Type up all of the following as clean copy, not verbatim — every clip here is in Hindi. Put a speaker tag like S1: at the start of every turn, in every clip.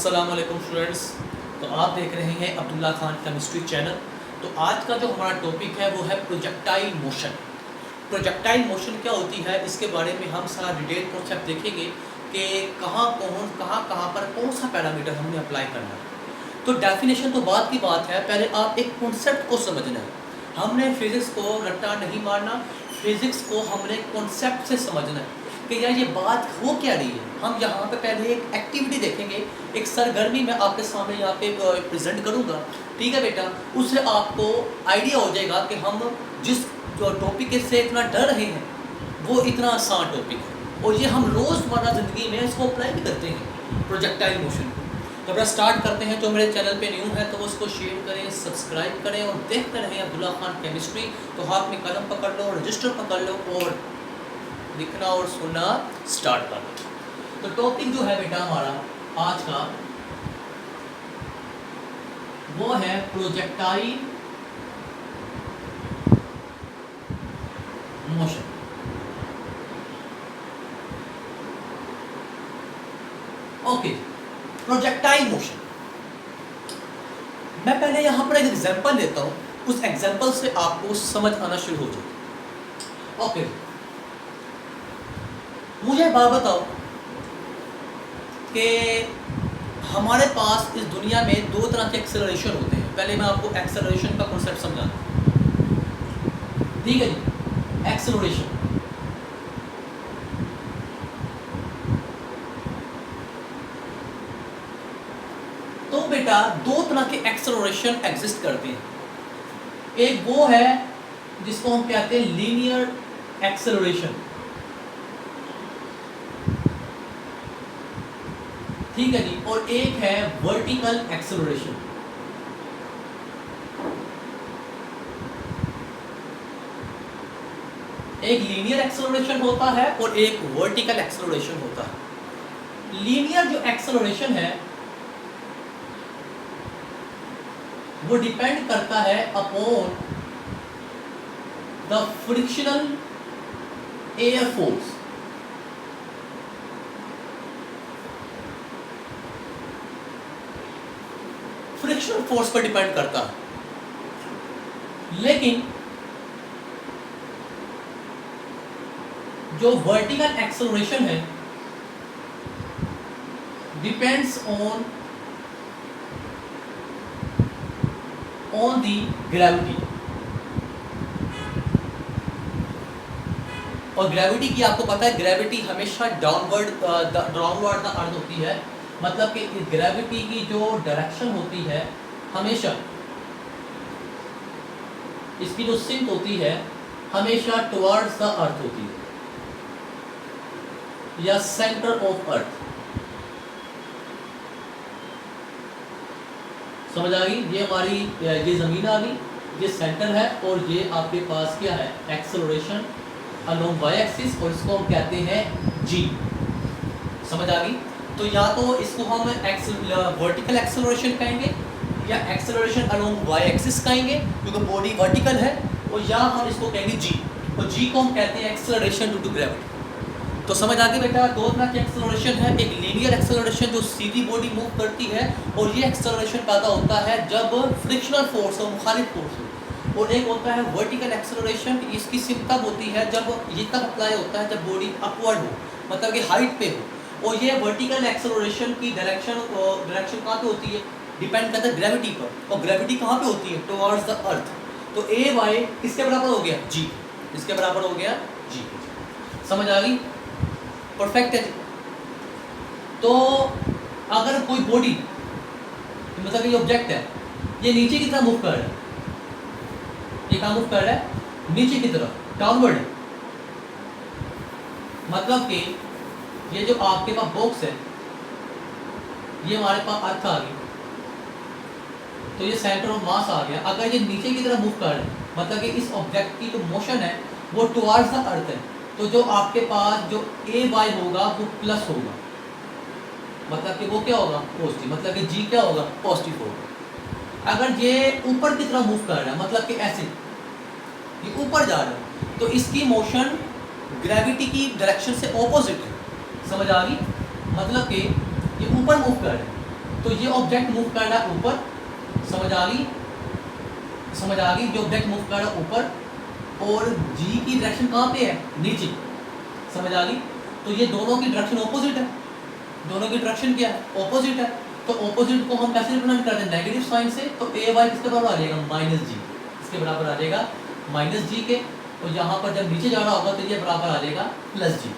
S1: अस्सलाम वालेकुम स्टूडेंट्स। तो आप देख रहे हैं अब्दुल्ला खान केमिस्ट्री चैनल। तो आज का जो हमारा टॉपिक है वो है प्रोजेक्टाइल मोशन। प्रोजेक्टाइल मोशन क्या होती है, इसके बारे में हम सारा डिटेल कॉन्सेप्ट देखेंगे कि कहाँ पर कौन सा पैरामीटर हमने अप्लाई करना है। तो डेफिनेशन तो बात की बात है, पहले आप एक कॉन्सेप्ट को समझना है। हमने फिज़िक्स को रट्टा नहीं मारना, फिज़िक्स को हमने कॉन्सेप्ट से समझना है कि यार ये बात हो क्या रही है। हम यहाँ पे पहले एक एक्टिविटी देखेंगे, एक सरगर्मी मैं आपके सामने यहाँ पे प्रेजेंट करूँगा, ठीक है बेटा। उससे आपको आइडिया हो जाएगा कि हम जिस टॉपिक से इतना डर रहे हैं वो इतना आसान टॉपिक है और ये हम रोज़मर्रा ज़िंदगी में इसको अप्लाई भी करते हैं, प्रोजेक्टाइल मोशन को। तो अपना स्टार्ट करते हैं। जो मेरे चैनल पे न्यू है तो वो उसको शेयर करें, सब्सक्राइब करें और देखते रहें अब्दुल्ला खान केमिस्ट्री। तो हाथ में कलम पकड़ लो, रजिस्टर पकड़ लो और लिखना और सुनना स्टार्ट कर दो। तो टॉपिक जो है बेटा हमारा आज का वो है projectile motion. Okay, projectile motion. मैं पहले यहां पर एक एग्जांपल देता हूं, उस एग्जांपल से आपको समझ आना शुरू हो जाएगी। ओके, मुझे बात बताओ कि हमारे पास इस दुनिया में दो तरह के एक्सेलरेशन होते हैं। पहले मैं आपको एक्सेलरेशन का कॉन्सेप्ट समझाता हूं, ठीक है जी। एक्सेलरेशन तो बेटा दो तरह के एक्सेलरेशन एग्जिस्ट करते हैं। एक वो है जिसको हम कहते हैं लीनियर एक्सेलरेशन, ठीक है जी। और एक है वर्टिकल एक्सेलरेशन। एक लीनियर एक्सेलरेशन होता है और एक वर्टिकल एक्सेलरेशन होता है। लीनियर जो एक्सेलरेशन है वो डिपेंड करता है upon the frictional air force. Frictional force पर डिपेंड करता है। लेकिन जो वर्टिकल एक्सेलरेशन है डिपेंड्स ऑन दी ग्रेविटी। और ग्रेविटी की आपको पता है, ग्रेविटी हमेशा डाउनवर्ड द अर्थ होती है। मतलब कि ग्रेविटी की जो डायरेक्शन होती है हमेशा, इसकी जो सिंक होती है हमेशा टुवर्ड्स द अर्थ होती है या सेंटर ऑफ अर्थ। समझ आ गई? ये हमारी ये जमीन आ गई, ये सेंटर है और ये आपके पास क्या है, एक्सेलरेशन अलोंग वाई एक्सिस, और इसको हम कहते हैं जी। समझ आ गई? तो या तो इसको हम वर्टिकल एक्सेलरेशन कहेंगे या एक्सेलरेशन अलोंग वाई एक्सिस कहेंगे क्योंकि बॉडी वर्टिकल है, और या हम इसको कहेंगे जी, और जी को हम कहते हैं एक्सेलरेशन ड्यू टू ग्रेविटी। तो समझ आ गई बेटा? दो तरह की एक्सेलरेशन है, एक लीनियर एक्सेलरेशन जो सीधी बॉडी मूव करती है, और ये एक्सेलरेशन पैदा होता है जब फ्रिक्शनल फोर्स हो, मुखालिफ फोर्स हो। और एक होता है वर्टिकल एक्सेलरेशन, इसकी सिम तब होती है जब ये तब अप्लाई होता है जब बॉडी अपवर्ड हो, मतलब कि हाइट पे हो। और ये वर्टिकल एक्सेलरेशन की डायरेक्शन कहाँ पे होती है, डिपेंड करता है ग्रेविटी पर, और ग्रेविटी कहाँ पे होती है, टुवर्ड्स द अर्थ। तो ए वाई किसके बराबर हो गया, जी, इसके बराबर हो गया जी। समझ आ गई? परफेक्ट है। तो अगर कोई बॉडी मतलब ये ऑब्जेक्ट है, ये नीचे की तरफ मूव कर रहा है, ये कहाँ मूव कर रहा है, नीचे की तरफ, डाउनवर्ड है। मतलब कि ये जो आपके पास बॉक्स है, ये हमारे पास अर्थ आ गई, तो ये सेंटर ऑफ मास आ गया। अगर ये नीचे की तरफ मूव कर रहा है, मतलब कि इस ऑब्जेक्ट की जो मोशन है वो टुवर्ड्स द अर्थ है, तो जो आपके पास जो ए वाई होगा वो प्लस होगा, मतलब कि वो क्या होगा, पॉजिटिव, मतलब कि जी क्या होगा, पॉजिटिव होगा। अगर ये ऊपर की तरफ मूव कर रहा है, मतलब कि ऐसे ये ऊपर जा रहा है, तो इसकी मोशन ग्रेविटी की डायरेक्शन से ऑपोजिट है। समझ आ गई? मतलब कि ये ऊपर मूव कर रहा है, तो ये ऑब्जेक्ट मूव कर रहा है ऊपर, समझ आ गई, समझ आ गई, ये ऑब्जेक्ट मूव कर रहा है ऊपर और जी की डायरेक्शन कहाँ पे है, नीचे, समझ आ गई। तो ये दोनों की डायरेक्शन ऑपोजिट है, दोनों की डायरेक्शन क्या है, ऑपोजिट है। तो ऑपोजिट को हम कैसे रिप्रेजेंट करते हैं, नेगेटिव साइन से। तो ए वाई किसके बराबर आ जाएगा, माइनस जी, इसके बराबर आ जाएगा माइनस जी के। और यहाँ पर जब नीचे जा रहा होगा तो ये बराबर आ जाएगा प्लस जी।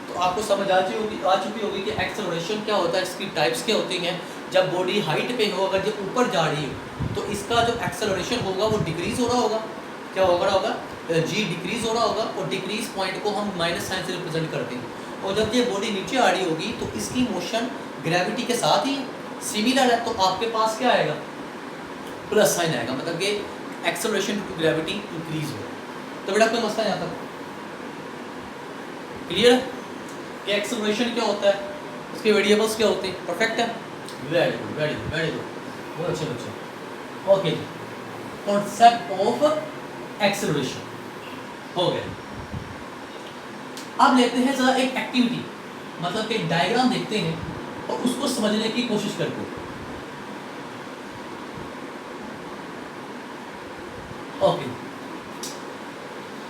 S1: तो आपको समझ आ चुकी होगी कि एक्सेलरेशन क्या होता है, इसकी टाइप्स क्या होती हैं। जब बॉडी हाइट पे हो, अगर ये ऊपर जा रही हो, तो इसका जो एक्सेलरेशन होगा वो डिक्रीज हो रहा होगा, क्या हो रहा होगा, जी डिक्रीज हो रहा होगा। और डिक्रीज पॉइंट को हम माइनस साइन से रिप्रेजेंट करते हैं। और जब ये बॉडी नीचे आ रही होगी तो इसकी मोशन ग्रेविटी के साथ ही सिमिलर है, तो आपके पास क्या आएगा, प्लस साइन आएगा, मतलब कि एक्सेलरेशन टू ग्रेविटी इंक्रीज हो। तो बेटा कोई मसला यहाँ तक क्लियर कि एक्सेलरेशन क्या होता है, उसके वेरिएबल्स क्या होते हैं, परफेक्ट है, very good very good very good, बहुत अच्छे बच्चे। ओके, कॉन्सेप्ट ऑफ एक्सेलरेशन हो गया। अब लेते हैं जरा एक एक्टिविटी, मतलब कि डायग्राम देखते हैं और उसको समझने की कोशिश करते हैं। ओके,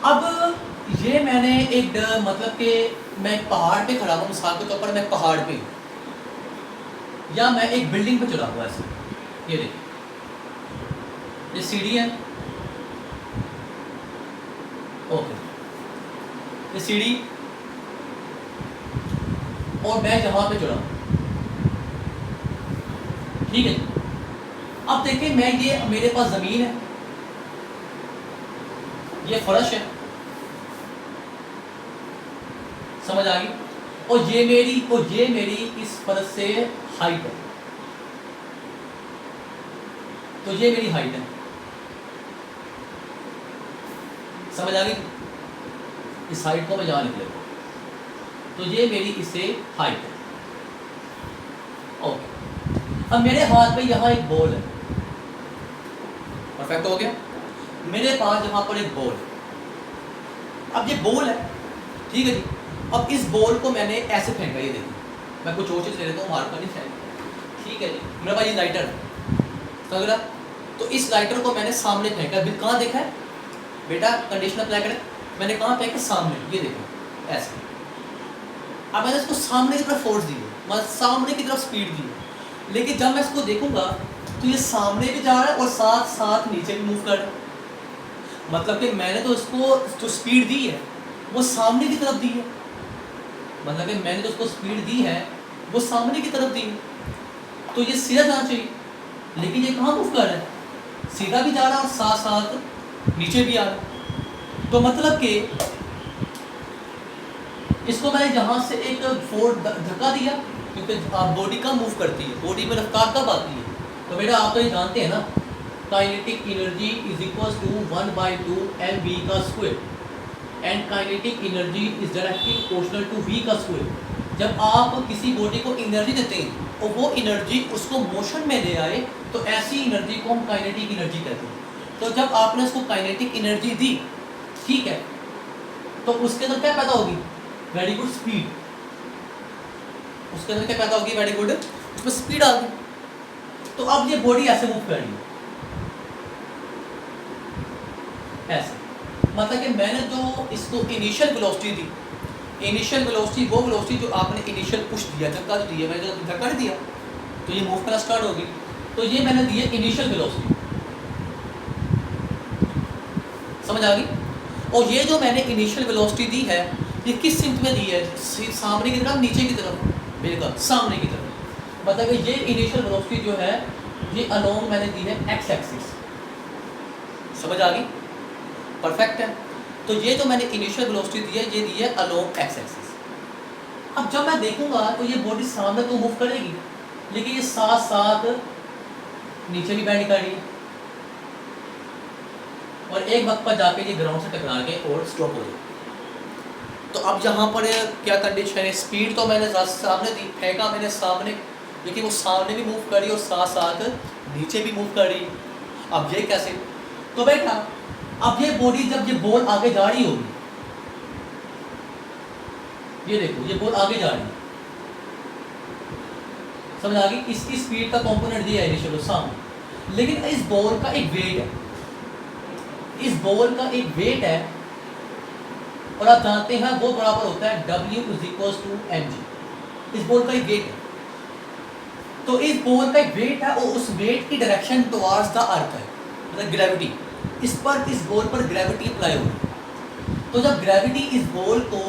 S1: अब ये मैंने एक मतलब कि मैं पहाड़ पे खड़ा हूँ, मिसाल के तौर पर मैं पहाड़ पे, या मैं एक बिल्डिंग पे चढ़ा हुआ ऐसे, ये देखिए ये सीढ़ी है, ओके, ये सीढ़ी, और मैं जहाँ पे चढ़ा, ठीक है। अब देखिए मैं, ये मेरे पास ज़मीन है, ये फर्श है, समझ आ गई, और ये मेरी इस फर्श से हाइट है, तो ये मेरी हाइट है, समझ आ गई। इस हाइट को मैं यहाँ लिख लेता हूँ, तो ये मेरी इससे हाइट है, ओके। अब मेरे हाथ में यहाँ एक बॉल है, परफेक्ट हो गया, मेरे पास यहाँ पर एक बॉल है। अब ये बॉल है, ठीक है जी। अब इस बॉल को मैंने ऐसे फेंका, ये देखिए, मैं कुछ और चीज़ ले लेता हूँ, मार कर नहीं फेंक, ठीक है जी। मेरे पास ये लाइटर है, समझ रहा, तो इस लाइटर को मैंने सामने फेंका, अभी कहाँ देखा है बेटा, कंडीशन अप्लाई करें, मैंने कहाँ फेंका, सामने, ये देखो ऐसे। अब मैंने इसको सामने की तरफ फोर्स दी, मतलब सामने की तरफ स्पीड दी, लेकिन जब मैं इसको देखूंगा तो ये सामने भी जा रहा है और साथ साथ नीचे भी मूव कर रहा है। मतलब कि मैंने तो इसको जो स्पीड दी है वो सामने की तरफ दी है, मतलब कि मैंने तो उसको स्पीड दी है वो सामने की तरफ दी है, तो ये सीधा जाना चाहिए, लेकिन ये कहाँ मूव कर रहा है, सीधा भी जा रहा है और साथ साथ नीचे भी आ रहा है। तो मतलब कि इसको मैंने जहाँ से एक फोर्स धक्का दिया, क्योंकि बॉडी कब मूव करती है, बॉडी में रफ्तार कब आती है, तो बेटा आप तो ये जानते हैं ना, kinetic energy is equal to 1/2 mv का square, and kinetic energy is directly proportional to v का स्क्वायर। जब आप किसी बॉडी को एनर्जी देते हैं और वो एनर्जी उसको मोशन में ले आए, तो ऐसी एनर्जी को हम काइनेटिक एनर्जी कहते हैं। तो जब आपने उसको काइनेटिक एनर्जी दी, ठीक है, तो उसके अंदर क्या पैदा होगी, वेरी गुड स्पीड, उसके अंदर क्या पैदा होगी, वेरी गुड, उसमें स्पीड आ गई। तो अब ये बॉडी ऐसे मूव कर रही है, ऐसे, मतलब कि मैंने जो इसको इनिशियल वेलोसिटी दी, इनिशियल वेलोसिटी वो वेलोसिटी जो आपने इनिशियल पुश दिया, धक्का जो दिया, मैंने जो धक्का नहीं दिया तो ये मूव करना स्टार्ट होगी, तो ये मैंने दी है इनिशियल वेलोसिटी, समझ आ गई। और ये जो मैंने इनिशियल वेलोसिटी दी है ये किस सिंक में दी है, सामने की तरफ, नीचे की तरफ, बिल्कुल सामने की तरफ, मतलब कि ये इनिशियल वेलोसिटी जो है ये अलोंग मैंने दी है एक्स एक्सिस, समझ आ गई, परफेक्ट है। तो ये जो मैंने इनिशियल वेलोसिटी दी है ये दी है अलोंग एक्स एक्सिस। अब जब मैं देखूंगा तो ये बॉडी सामने तो मूव करेगी, लेकिन ये साथ साथ नीचे भी बैंड कर रही है, और एक वक्त पर जाके ये ग्राउंड से टकरा के और स्टॉप हो जाए। तो अब यहाँ पर क्या कंडीशन है, स्पीड तो मैंने सामने दी, फेंका मैंने सामने, लेकिन वो सामने भी मूव कर रही है और साथ साथ नीचे भी मूव कर रही है। अब ये कैसे, तो बेटा अब ये बॉडी जब ये बॉल आगे जा रही होगी, ये देखो ये बॉल आगे जा रही है, समझ आ गई। इसकी स्पीड का कंपोनेंट दिया है इनिशियल सामने, लेकिन इस बॉल का एक वेट है, इस बॉल का एक वेट है, और आप जानते हैं वो बराबर होता है W = mg। इस बॉल का एक वेट है, तो इस बॉल का एक वेट है और उस वेट की डायरेक्शन टुवर्ड्स द अर्थ है, मतलब ग्रेविटी, इस बॉल पर ग्रेविटी अप्लाई हो रही है। तो जब ग्रेविटी इस बॉल को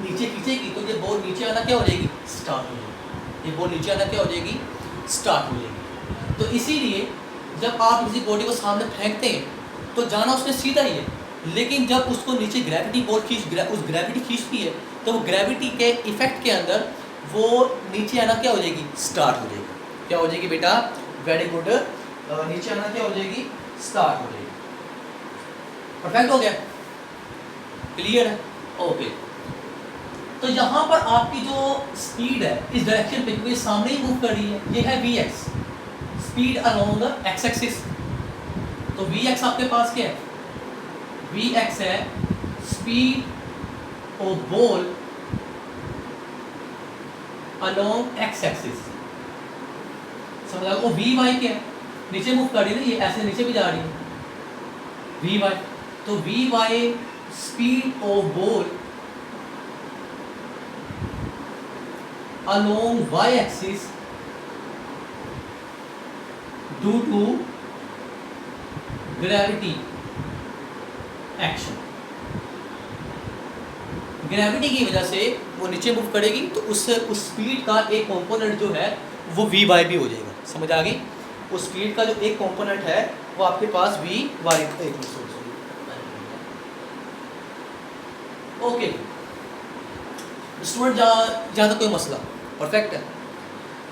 S1: नीचे खींचेगी तो ये बॉल नीचे आना क्या हो जाएगी, स्टार्ट हो जाएगी। ये बॉल नीचे आना क्या हो जाएगी, स्टार्ट हो जाएगी। तो इसीलिए जब आप किसी बॉडी को सामने फेंकते हैं तो जाना उसने सीधा ही है, लेकिन जब उसको नीचे ग्रेविटी बॉल उस ग्रेविटी खींचती है तो वो ग्रेविटी के इफेक्ट के अंदर वो नीचे आना क्या हो जाएगी, स्टार्ट हो जाएगी। क्या हो जाएगी बेटा, वेरी गुड, नीचे आना क्या हो जाएगी, स्टार्ट हो जाएगी। परफेक्ट हो गया, क्लियर है, ओके। तो यहाँ पर आपकी जो स्पीड है इस डायरेक्शन पे, क्योंकि सामने ही मूव कर रही है, ये है vx, speed along the x axis. तो vx आपके पास क्या है, vx है speed of ball along x axis. समझ आ गया। vy क्या है, नीचे मूव कर रही है ना, ये ऐसे नीचे भी जा रही है, vy। तो vy speed of ball along y axis due to gravity action। Gravity की वजह से वो नीचे मूव करेगी तो उससे उस स्पीड का एक कंपोनेंट जो है वो vy भी हो जाएगा। समझ आ गई। उस स्पीड का जो एक कंपोनेंट है वो आपके पास vy, ओके स्टूडेंट, जहाँ तक कोई मसला परफेक्ट है।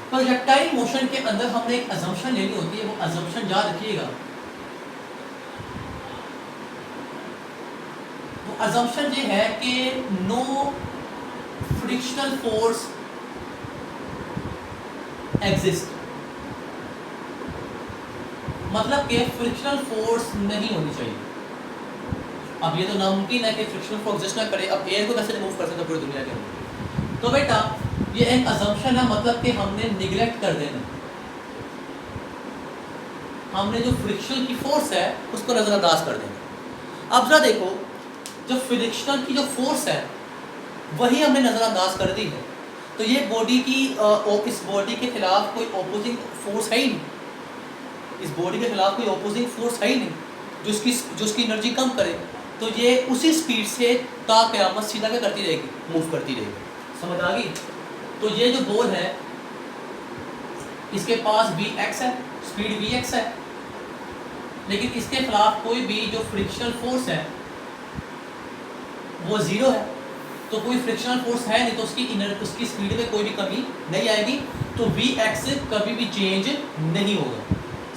S1: प्रोजेक्टाइल मोशन के अंदर हमने एक अजम्पशन लेनी होती है, वो अजम्पशन याद रखिएगा। वो अजम्पशन ये है कि नो फ्रिक्शनल फोर्स एग्जिस्ट, मतलब कि फ्रिक्शनल फोर्स नहीं होनी चाहिए। अब ये तो नामुमकिन है कि फ्रिक्शनल फोर्स एग्जिस्ट ना करे, अब एयर को कैसे रिमूव कर सकते हैं पूरी दुनिया के अंदर। तो बेटा ये एक अजम्पशन है, मतलब कि हमने निगलेक्ट कर देना, हमने जो फ्रिक्शन की फोर्स है उसको नज़रअंदाज कर देना। अब जरा देखो, जो फ्रिक्शनल की जो फोर्स है वही हमने नज़रअंदाज कर दी है, तो ये बॉडी की इस बॉडी के खिलाफ कोई ऑपोजिंग फोर्स है ही नहीं, इस बॉडी के खिलाफ कोई ऑपोजिंग फोर्स है ही नहीं जो उसकी एनर्जी कम करे। तो ये उसी स्पीड से ता क़यामत सीधा क्या करती रहेगी, मूव करती रहेगी। समझ आ गई। तो ये जो बॉल है इसके पास vx है, स्पीड vx है, लेकिन इसके खिलाफ कोई भी जो फ्रिक्शनल फोर्स है वो जीरो है, तो कोई फ्रिक्शनल फोर्स है नहीं, तो उसकी स्पीड में कोई भी कमी नहीं आएगी, तो vx कभी भी चेंज नहीं होगा।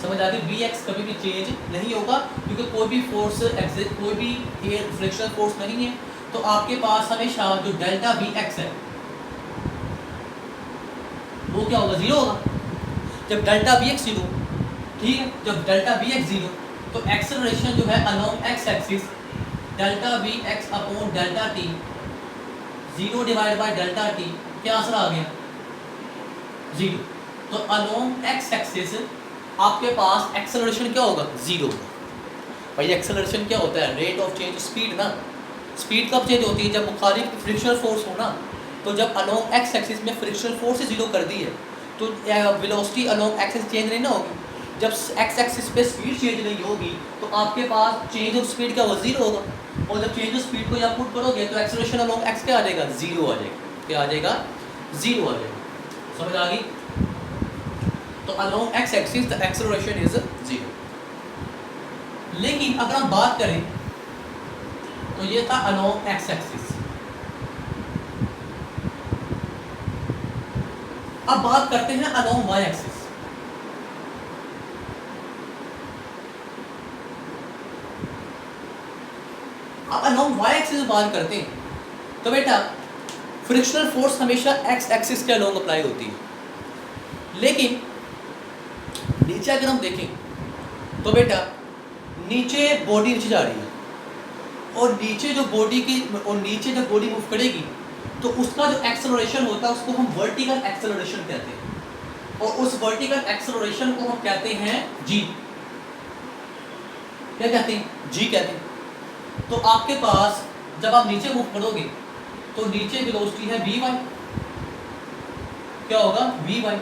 S1: समझ आ गई। vx कभी भी चेंज नहीं होगा क्योंकि कोई भी फोर्स एग्जिस्ट, कोई भी एयर फ्रिक्शनल फोर्स नहीं है। तो आपके पास हमेशा जो डेल्टा vx है वो क्या होगा, जीरो होगा। जब डेल्टा vx जीरो, ठीक है, जब डेल्टा vx जीरो तो एक्सेलरेशन जो है along x axis delta vx upon delta t, zero divide by delta t, क्या आंसर आ गया, जीरो। तो अलोंग x एक्सिस आपके पास एक्सेलरेशन क्या होगा, जीरो। भाई एक्सेलरेशन क्या होता है, रेट ऑफ चेंज स्पीड ना। स्पीड कब चेंज होती है, जब मुखालिफ फ्रिक्शनल फोर्स हो ना। तो जब अलोंग x एक्सिस में फ्रिक्शनल फोर्स से जीरो कर दी है तो वेलोसिटी अलोंग एक्सिस चेंज नहीं ना होगी। जब x एक्सिस पे स्पीड चेंज नहीं होगी तो आपके पास चेंज ऑफ स्पीड क्या होगा, जीरो होगा। और जब चेंज ऑफ स्पीड को आप पुट करोगे तो एक्सेलरेशन अलोंग x क्या आ जाएगा, जीरो आ जाएगा। क्या आ जाएगा, जीरो आ जाएगा। समझ आ गई। तो along x axis the acceleration is zero. लेकिन अगर हम बात करें तो ये था अलोंग x एक्सिस। अब बात करते हैं अलोंग y एक्सिस। अब अलोंग y एक्सिस बात करते हैं तो बेटा फ्रिक्शनल फोर्स हमेशा x एक्सिस के अलोंग अप्लाई होती है। लेकिन नीचे अगर हम देखें तो बेटा नीचे बॉडी नीचे जा रही है और नीचे जो बॉडी की और नीचे जब बॉडी मूव करेगी तो उसका जो एक्सेलरेशन होता है उसको हम वर्टिकल एक्सेलरेशन कहते हैं। और उस वर्टिकल एक्सेलरेशन को हम कहते हैं जी। क्या कहते हैं? जी कहते हैं। तो आपके पास जब आप नीचे मूव करोगे तो नीचे वेलोसिटी है वी वाई, क्या होगा? V y.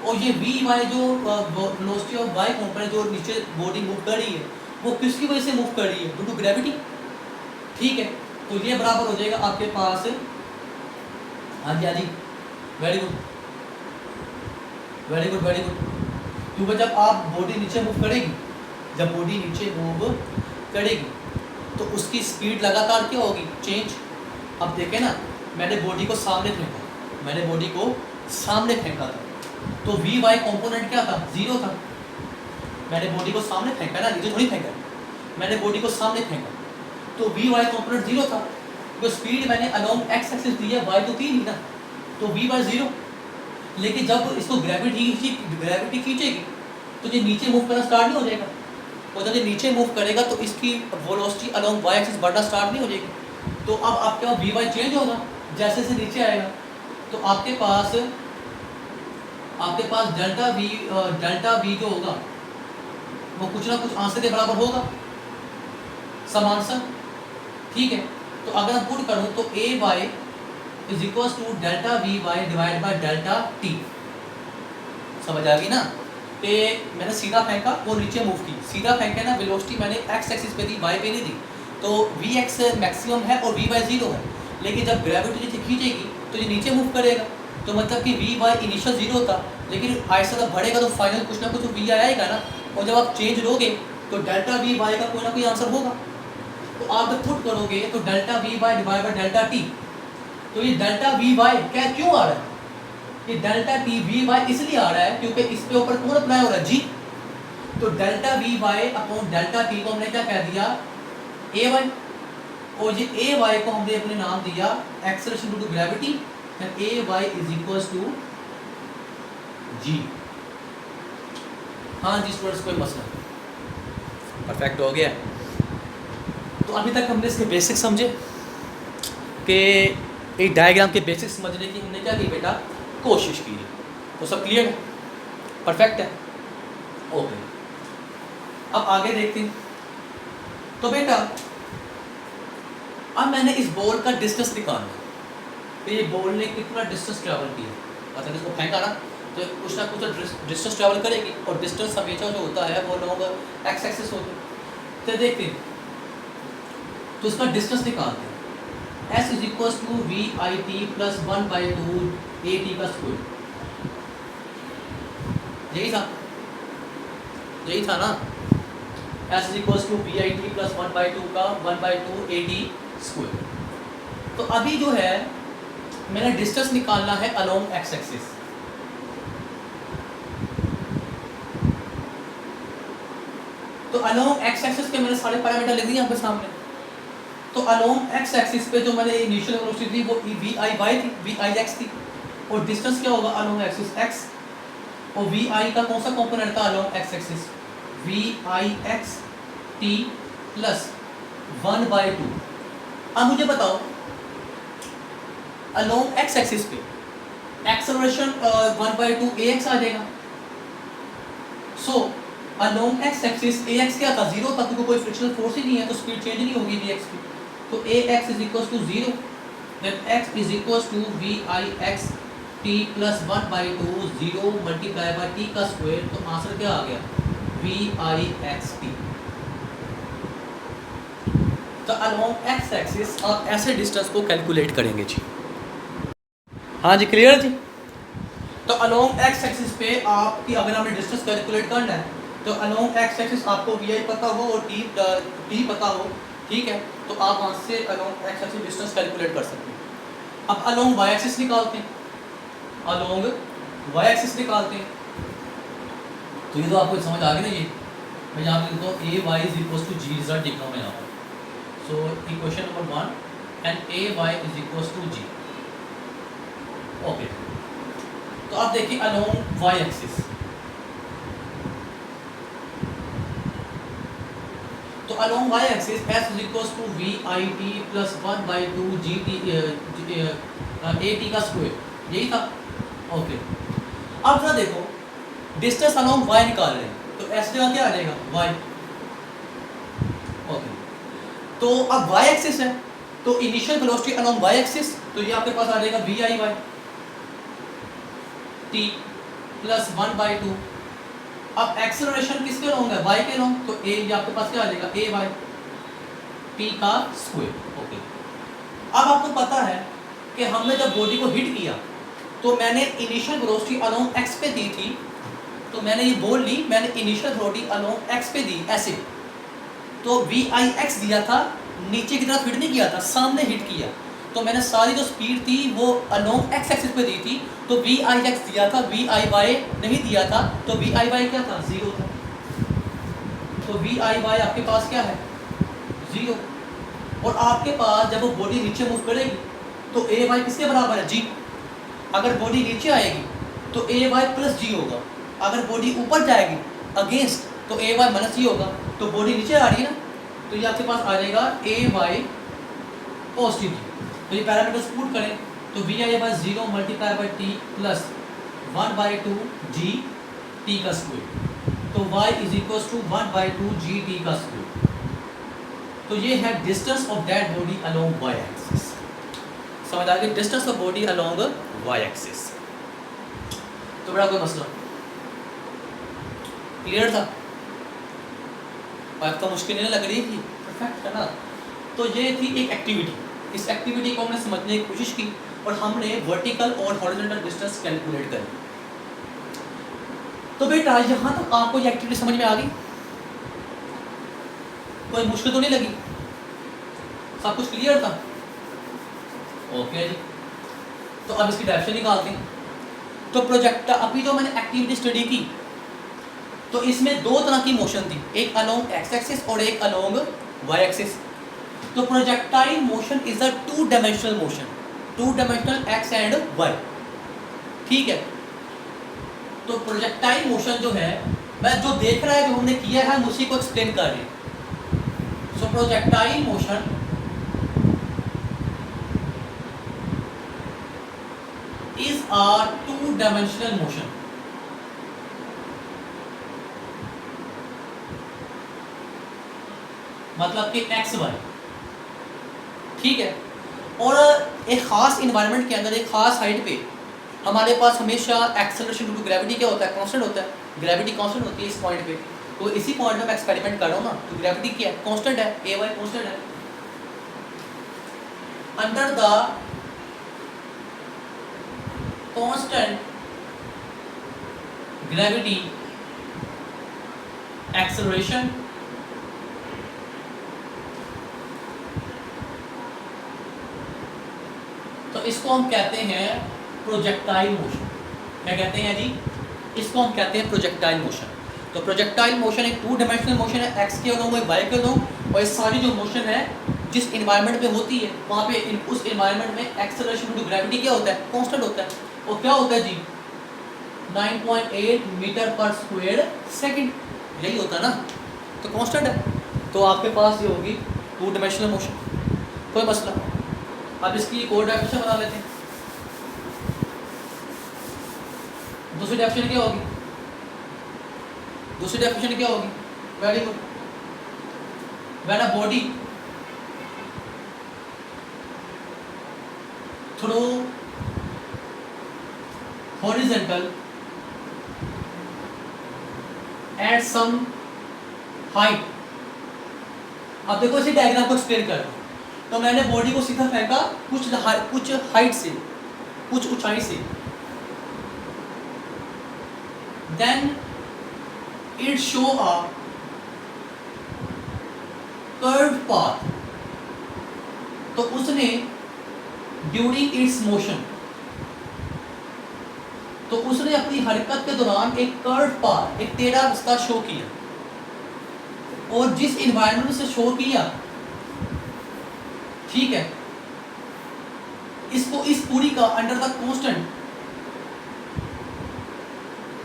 S1: और ये वी वाई जो वेलोसिटी ऑफ वाई कंपोनेंट जो नीचे बॉडी मूव कर रही है वो किसकी वजह से मूव कर रही है? Due to gravity. ठीक है, तो ये बराबर हो जाएगा आपके पास, हाँ जी हाँ जी, very good very good very good. क्योंकि जब आप बॉडी नीचे मूव करेगी, जब बॉडी नीचे मूव करेगी तो उसकी स्पीड लगातार क्या होगी? चेंज। अब देखें ना, मैंने बॉडी को सामने फेंका, मैंने बॉडी को सामने फेंका था तो वी वाई कॉम्पोनेंट क्या था? जीरो था। मैंने बॉडी को सामने फेंका ना, नीचे थोड़ी फेंका, मैंने बॉडी को सामने फेंका तो वी वाई कॉम्पोनेंट जीरो था। जो स्पीड मैंने अलोंग एक्स एक्सिस दी है वाई तो थी नहीं ना, तो वी वाई जीरो। लेकिन जब इसको ग्रेविटी खींचेगी तो ये नीचे मूव करना स्टार्ट नहीं हो जाएगा, और जब ये नीचे मूव करेगा तो इसकी वेलोसिटी अलोंग वाई एक्सिस बढ़ना स्टार्ट नहीं हो जाएगी। तो अब आपके पास वी वाई चेंज होगा जैसे से नीचे आएगा, तो आपके पास डेल्टा वी जो होगा वो कुछ ना कुछ आंसर के बराबर होगा, सम आंसर। ठीक है, तो अगर मैं पुट करूं तो A Y is equals to delta we Y divide by delta T. समझ आ गई ना? पे मैंने सीधा फेंका, वो नीचे मूव की, सीधा फेंका ना, वेलोसिटी मैंने एक्स एक्सिस पे दी, वाई पे नहीं दी, तो वी एक्स मैक्सिमम है और वी वाई जीरो है। लेकिन जब ग्रेविटी नीचे खींचेगी तो ये नीचे मूव करेगा, तो मतलब कि वी वाई इनिशियल जीरो था, लेकिन ऐसा जब बढ़ेगा तो फाइनल कुछ ना कुछ वी आई आएगा ना, और जब आप चेंज लोगे तो डेल्टा वी वाई का कोई ना कोई आंसर होगा। तो आप जब पुट करोगे तो delta we Y divide by delta t, तो ये डेल्टा वी वाई क्या क्यों आ रहा है? ये डेल्टा टी वी वाई इसलिए आ रहा है क्योंकि इस पे ऊपर कौन अप्लाई हो रहा है? जी। तो delta we Y upon delta T को हमने क्या कह दिया? A Y. और ये ए वाई को हमने अपने नाम दिया acceleration due to gravity, and A Y is equals to G. हाँ जी स्टूडेंट्स, कोई मसला नहीं, परफेक्ट हो गया। तो अभी तक हमने इसके बेसिक समझे कि एक डायग्राम के बेसिक समझने की हमने क्या की बेटा? कोशिश की। तो सब क्लियर है? परफेक्ट है? ओके, अब आगे देखते हैं। तो बेटा अब मैंने इस बॉल का डिस्टेंस निकालना, तो ये बॉल ने कितना डिस्टेंस ट्रैवल किया, मतलब इसको फेंका ना तो कुछ ना कुछ डिस्टेंस ट्रैवल करेगी, और डिस्टेंस हमेशा जो होता है वो लोग एक्स एक्सिस होते हैं। तो देखते हैं, तो इसका डिस्टेंस निकालते हैं। S is equal to we I T plus 1/2 a T का स्क्वायर। यही था ना? S is equal to we I T plus 1/2 का 1/2 ए टी स्क्वायर। तो अभी जो है मैंने डिस्टेंस निकालना है अलोंग एक्स एक्सिस। तो अलोंग एक्स एक्सिस के मैंने सारे पैरामीटर लिख दिए आपके सामने। तो अलोंग एक्स एक्सिस पे जो मैंने इनिशियल वेलोसिटी थी वो वी आई वाई थी, वी आई एक्स थी, और डिस्टेंस क्या होगा अलोंग एक्सिस एक्स, और वी आई का कौन सा कंपोनेंट था अलोंग एक्स एक्सिस? वी आई एक्स टी प्लस 1/2। अब मुझे बताओ अलोंग एक्स एक्सिस पे एक्सेलरेशन 1/2 ax आ जाएगा। So along x axis ax क्या था? जीरो था, क्योंकि कोई फ्रिक्शनल फोर्स ही नहीं है, तो स्पीड चेंज नहीं होगी vx की। तो ax is equal to 0, then x is equal to we I x t plus 1/2 0 multiply by t का स्क्वायर। तो आंसर क्या आ गया? We I x t. तो अलोंग एक्स एक्सिस आप ऐसे डिस्टेंस को कैलकुलेट करेंगे जी। हाँ जी, क्लियर जी? तो अलोंग एक्स एक्सिस पे आपकी अगर हमने डिस्टेंस कैलकुलेट करना है तो अलोंग एक्स एक्सिस आपको वी आई पता हो और टी पता हो, ठीक है, तो आप वहाँ से along x axis distance calculate कर सकते हैं। अब अलोंग वाई एक्सिस निकालते हैं, अलोंग वाई एक्सिस निकालते हैं। तो ये तो आपको समझ आ गई ना? ये मैं यहाँ पे लिखता हूँ A Y is equal to G, result लिख रहा हूँ मैं यहाँ पर। So equation number 1 and A Y is equal to G. Okay, तो आप देखिए अलोंग वाई एक्सिस, तो along Y axis s is equal to we I T plus 1/2 G T A T का स्क्वायर, यही था। ओके, अब जरा देखो डिस्टेंस अलोंग y निकाल रहे हैं, तो ऐसे जगह क्या आ जाएगा y। ओके, तो अब y एक्सिस है, तो initial velocity along y axis, तो ये आपके पास आ जाएगा v i y t plus 1/2। अब एक्सेलरेशन किसके अलोंग है, y के अलोंग, तो a ये आपके पास क्या आ जाएगा a y t का स्क्वायर। ओके, अब आपको पता है कि हमने जब बॉडी को हिट किया तो मैंने इनिशियल वेलोसिटी अलोंग x पे दी थी, तो मैंने ये बोल ली, मैंने इनिशियल वेलोसिटी अलोंग x पे दी ऐसे, तो vix दिया था, नीचे की तरफ हिट नहीं किया था, सामने हिट किया, तो मैंने सारी जो स्पीड थी वो अलोंग x एक्सिस पे दी थी, तो vix दिया था, viy नहीं दिया था, तो viy क्या था, 0 था, तो viy आपके पास क्या है 0। और आपके पास जब वो बॉडी नीचे मूव करेगी तो ay किसके बराबर है, g। अगर बॉडी नीचे आएगी तो ay प्लस g होगा, अगर बॉडी ऊपर जाएगी अगेंस्ट तो ay माइनस g होगा, तो बॉडी नीचे आ रही है ना, तो ये आपके पास आ जाएगा ay पॉजिटिव g। तो ये पैरामीटर्स पुट करें तो vi by 0 multiply by t plus 1/2 g t का स्क्वायर, तो y is equal to 1/2 g t का स्क्वायर। तो ये है distance of that body along y axis. समझ आ गई, distance of body along y axis. तो बड़ा कोई मसला क्लियर था, आपको मुश्किल नहीं लग रही थी, परफेक्ट है ना। तो ये थी एक एक्टिविटी, इस एक्टिविटी को हमने समझने की कोशिश की और हमने वर्टिकल और हॉरिजॉन्टल डिस्टेंस कैलकुलेट करी। तो बेटा यहाँ तक आपको ये एक्टिविटी समझ में आ गई, कोई मुश्किल तो नहीं लगी, सब कुछ क्लियर था। ओके जी, तो अब इसकी डायरेक्शन निकालते हैं। तो प्रोजेक्टा अभी तो मैंने एक्टिविटी स्टडी की, तो इसमें दो तरह की मोशन थी, एक अलोंग एक्स एक्सिस और एक अलोंग वाई एक्सिस। तो projectile motion is a 2 dimensional motion, 2 dimensional x and y, ठीक है। तो प्रोजेक्टाइल मोशन जो है, मैं जो देख रहा है, जो हमने किया है, हम उसी को एक्सप्लेन कर रहे हैं। So projectile motion is a 2 dimensional motion. मतलब कि एक्स वाई, ठीक है। और एक खास इन्वायरमेंट के अंदर, एक खास हाइट पे हमारे पास हमेशा एक्सेलरेशन ड्यू टू ग्रेविटी क्या होता है, कांस्टेंट होता है, ग्रेविटी कांस्टेंट होती है इस पॉइंट पे। तो इसी पॉइंट पे मैं एक्सपेरिमेंट कर रहा हूँ ना, तो ग्रेविटी क्या है, कांस्टेंट है, ए वाई कांस्टेंट है। Under the constant gravity acceleration तो इसको हम कहते हैं प्रोजेक्टाइल मोशन। क्या कहते हैं जी, इसको हम कहते हैं प्रोजेक्टाइल मोशन। तो प्रोजेक्टाइल मोशन एक 2 डायमेंशनल मोशन है, एक्स के अलोंग वाई के अलोंग, और ये सारी जो मोशन है जिस इन्वायरमेंट में होती है वहाँ पे उस इन्वायरमेंट में एक्सेलरेशन ड्यू टू ग्रेविटी क्या होता है, कांस्टेंट होता है। और क्या होता है जी, 9.8 मीटर पर स्क्वायर सेकंड, यही होता है ना, तो कांस्टेंट है। तो आपके पास ये होगी 2 डायमेंशनल मोशन, कोई मसला। अब इसकी एक और डेफिनेशन बना लेते हैं। दूसरी डेफिनेशन क्या होगी, दूसरी डेफिनेशन क्या होगी, very good, when a body threw horizontal at some height. अब देखो इसी डायग्राम को एक्सप्लेन कर रहा हूं। तो मैंने बॉडी को सीधा फेंका कुछ हाइट से, कुछ ऊंचाई से, then it show a curve path. तो उसने ड्यूरिंग इट्स मोशन, तो उसने अपनी हरकत के दौरान एक कर्व पाथ, एक टेढ़ा रास्ता शो किया, और जिस इन्वायरमेंट से शो किया, ठीक है, इसको इस पूरी का अंडर द कांस्टेंट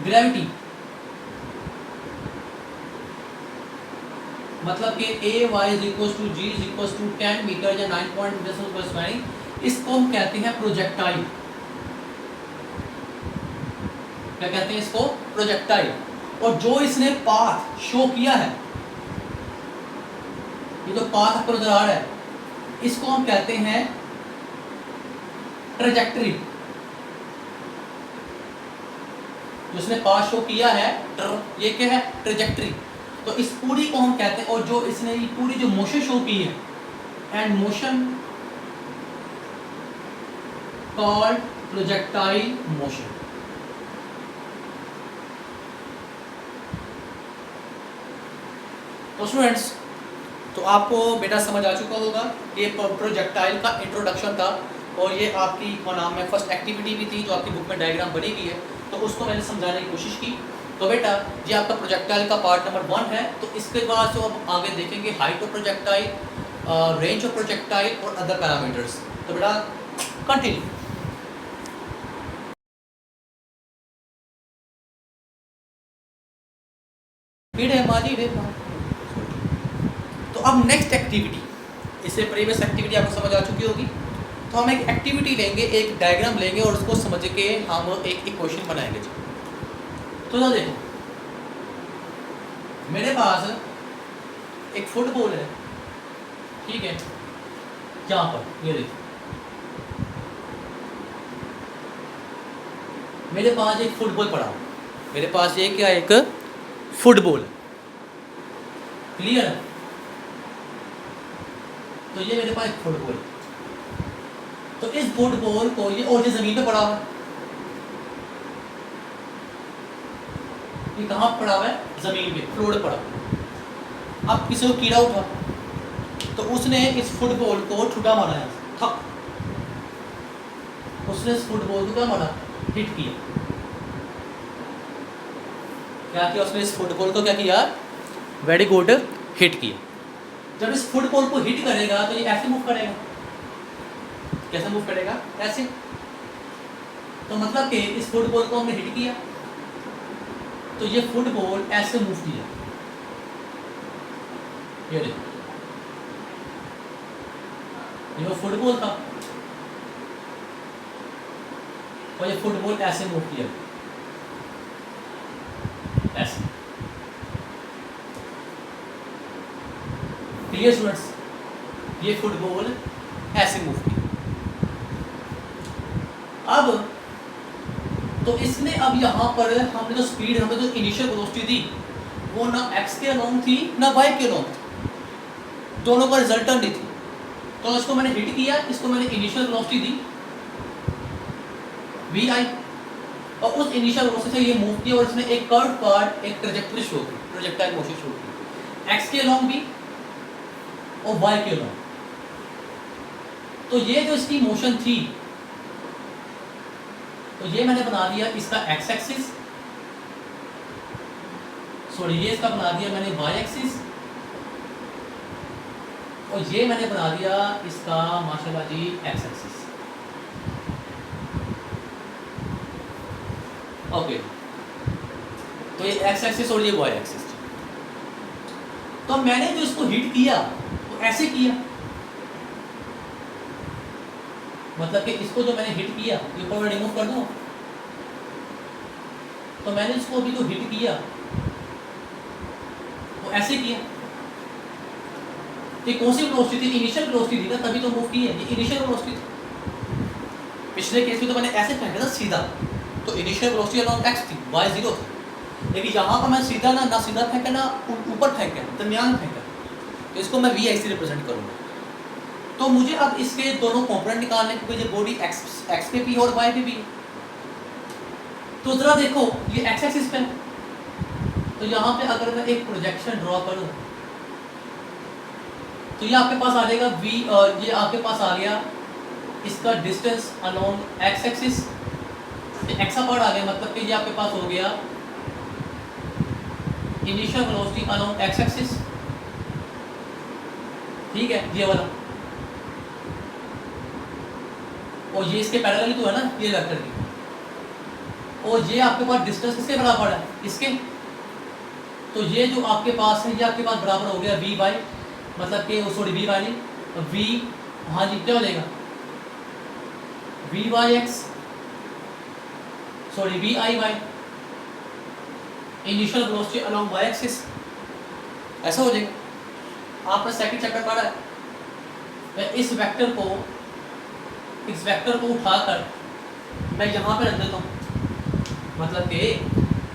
S1: ग्रेविटी, मतलब कि A Y is equal to G is equal to 10 metre या 9 मीटर, इसको हम कहते हैं प्रोजेक्टाइल। क्या कहते हैं इसको, प्रोजेक्टाइल। और जो इसने पाथ शो किया है, ये जो पाथ आपको नजर आ रहा है, इसको हम कहते हैं ट्रेजेक्टरी। जो इसने पाथ शो किया है, ये क्या है, ट्रेजेक्टरी। तो इस पूरी को हम कहते हैं, और जो इसने ये पूरी जो मोशन शो की है, and motion called projectile motion. तो स्टूडेंट्स, तो आपको बेटा समझ आ चुका होगा, ये प्रोजेक्टाइल का इंट्रोडक्शन था, और ये आपकी क्या नाम है फर्स्ट एक्टिविटी भी थी जो आपकी बुक में डायग्राम बनी हुई है, तो उसको मैंने समझाने की कोशिश की। तो बेटा ये आपका प्रोजेक्टाइल का पार्ट नंबर 1 है। तो इसके बाद जो अब आगे देखेंगे height of projectile, range of projectile और अदर पैरामीटर्स। तो बेटा कंटिन्यू। तो अब नेक्स्ट एक्टिविटी, इससे प्रीवियस एक्टिविटी आपको समझ आ चुकी होगी। तो हम एक एक्टिविटी लेंगे, एक डायग्राम लेंगे और उसको समझ के हम एक इक्वेशन बनाएंगे जी। तो ना देखो, मेरे पास एक फुटबॉल है, ठीक है, यहाँ पर ये देखो, मेरे पास एक फुटबॉल पड़ा, मेरे पास ये क्या है, एक फुटबॉल, क्लियर है। तो ये मेरे पास एक फुटबॉल, तो इस फुटबॉल को ये, और ये जमीन पे पड़ा हुआ है, ये कहाँ पड़ा हुआ है, जमीन पे, फ्लोर पे पड़ा। अब किसी को कीड़ा उठा, तो उसने इस फुटबॉल को ठुटा मारा है, थक, उसने इस फुटबॉल को क्या मारा, हिट किया। क्या किया उसने, इस फुटबॉल को क्या किया, वेरी गुड, हिट किया। जब इस फुटबॉल को हिट करेगा तो ये ऐसे मूव करेगा, कैसे मूव करेगा, ऐसे। तो मतलब कि इस फुटबॉल को हमने हिट किया, तो ये फुटबॉल ऐसे मूव किया, ये देखो, ये फुटबॉल था और ये फुटबॉल ऐसे मूव किया, ऐसे। क्लियर स्टूडेंट्स, ये फुटबॉल ऐसे मूव किया। अब तो इसने अब यहाँ पर हमने जो स्पीड, हमने जो इनिशियल वेलोसिटी दी, वो ना x के अलोंग थी ना y के अलोंग थी, दोनों का रिजल्टेंट नहीं थी। तो इसको मैंने हिट किया, इसको मैंने इनिशियल वेलोसिटी दी vi, और उस इनिशियल वेलोसिटी से ये मूव किया, और इसने एक कर्व पार्ट, एक ट्रैजेक्टरी शो की, प्रोजेक्टाइल मोशन शो की, x के अलोंग भी और y के अलोंग। तो ये जो इसकी मोशन थी, तो ये मैंने बना दिया इसका x एक्सिस, सॉरी ये इसका बना दिया मैंने y एक्सिस, और ये मैंने बना दिया इसका माशाल्लाह जी x एक्सिस। ओके, तो ये x एक्सिस और ये y एक्सिस। तो मैंने जो इसको हिट किया तो ऐसे किया, मतलब कि इसको जो मैंने हिट किया, ये ऊपर मैं रिमूव कर दूं, तो मैंने इसको अभी जो हिट किया वो ऐसे किया। ये कौन सी वेलोसिटी थी, इनिशियल वेलोसिटी थी ना, तभी तो मूव की है, ये इनिशियल वेलोसिटी थी। पिछले केस में तो मैंने ऐसे फेंका था सीधा, तो इनिशियल वेलोसिटी अलोंग x थी, y 0 था। लेकिन यहाँ पर मैं सीधा ना सीधा फेंका ना ऊपर फेंका, दरमियान फेंका, तो इसको मैं vi से रिप्रेजेंट करूँगा। तो मुझे अब इसके दोनों कंपोनेंट निकालने, क्योंकि ये बॉडी x पे भी और y पे भी है। तो जरा देखो, ये x एक्सिस पे, तो यहाँ पे अगर मैं एक प्रोजेक्शन ड्रॉ करूँ, तो ये आपके पास आ जाएगा v, ये आपके पास आ गया इसका distance along x axis, x part आ गया, मतलब कि ये आपके पास हो गया initial velocity along x axis, ठीक है, ये वाला। और ये इसके पैरेलल तो है ना, ये वेक्टर की, और ये आपके पास डिस्टेंस किसके बराबर है, इसके। तो ये जो आपके पास है, ये आपके पास बराबर हो गया v बाई, मतलब कि सॉरी v बाई नहीं, v, हाँ जी, क्या हो जाएगा, v by x, sorry v i by, initial velocity along Y axis, ऐसा हो जाएगा। आपने सेकंड चैप्टर पढ़ा है। मैं इस वेक्टर को उठाकर मैं यहाँ पे रख देता हूँ, मतलब कि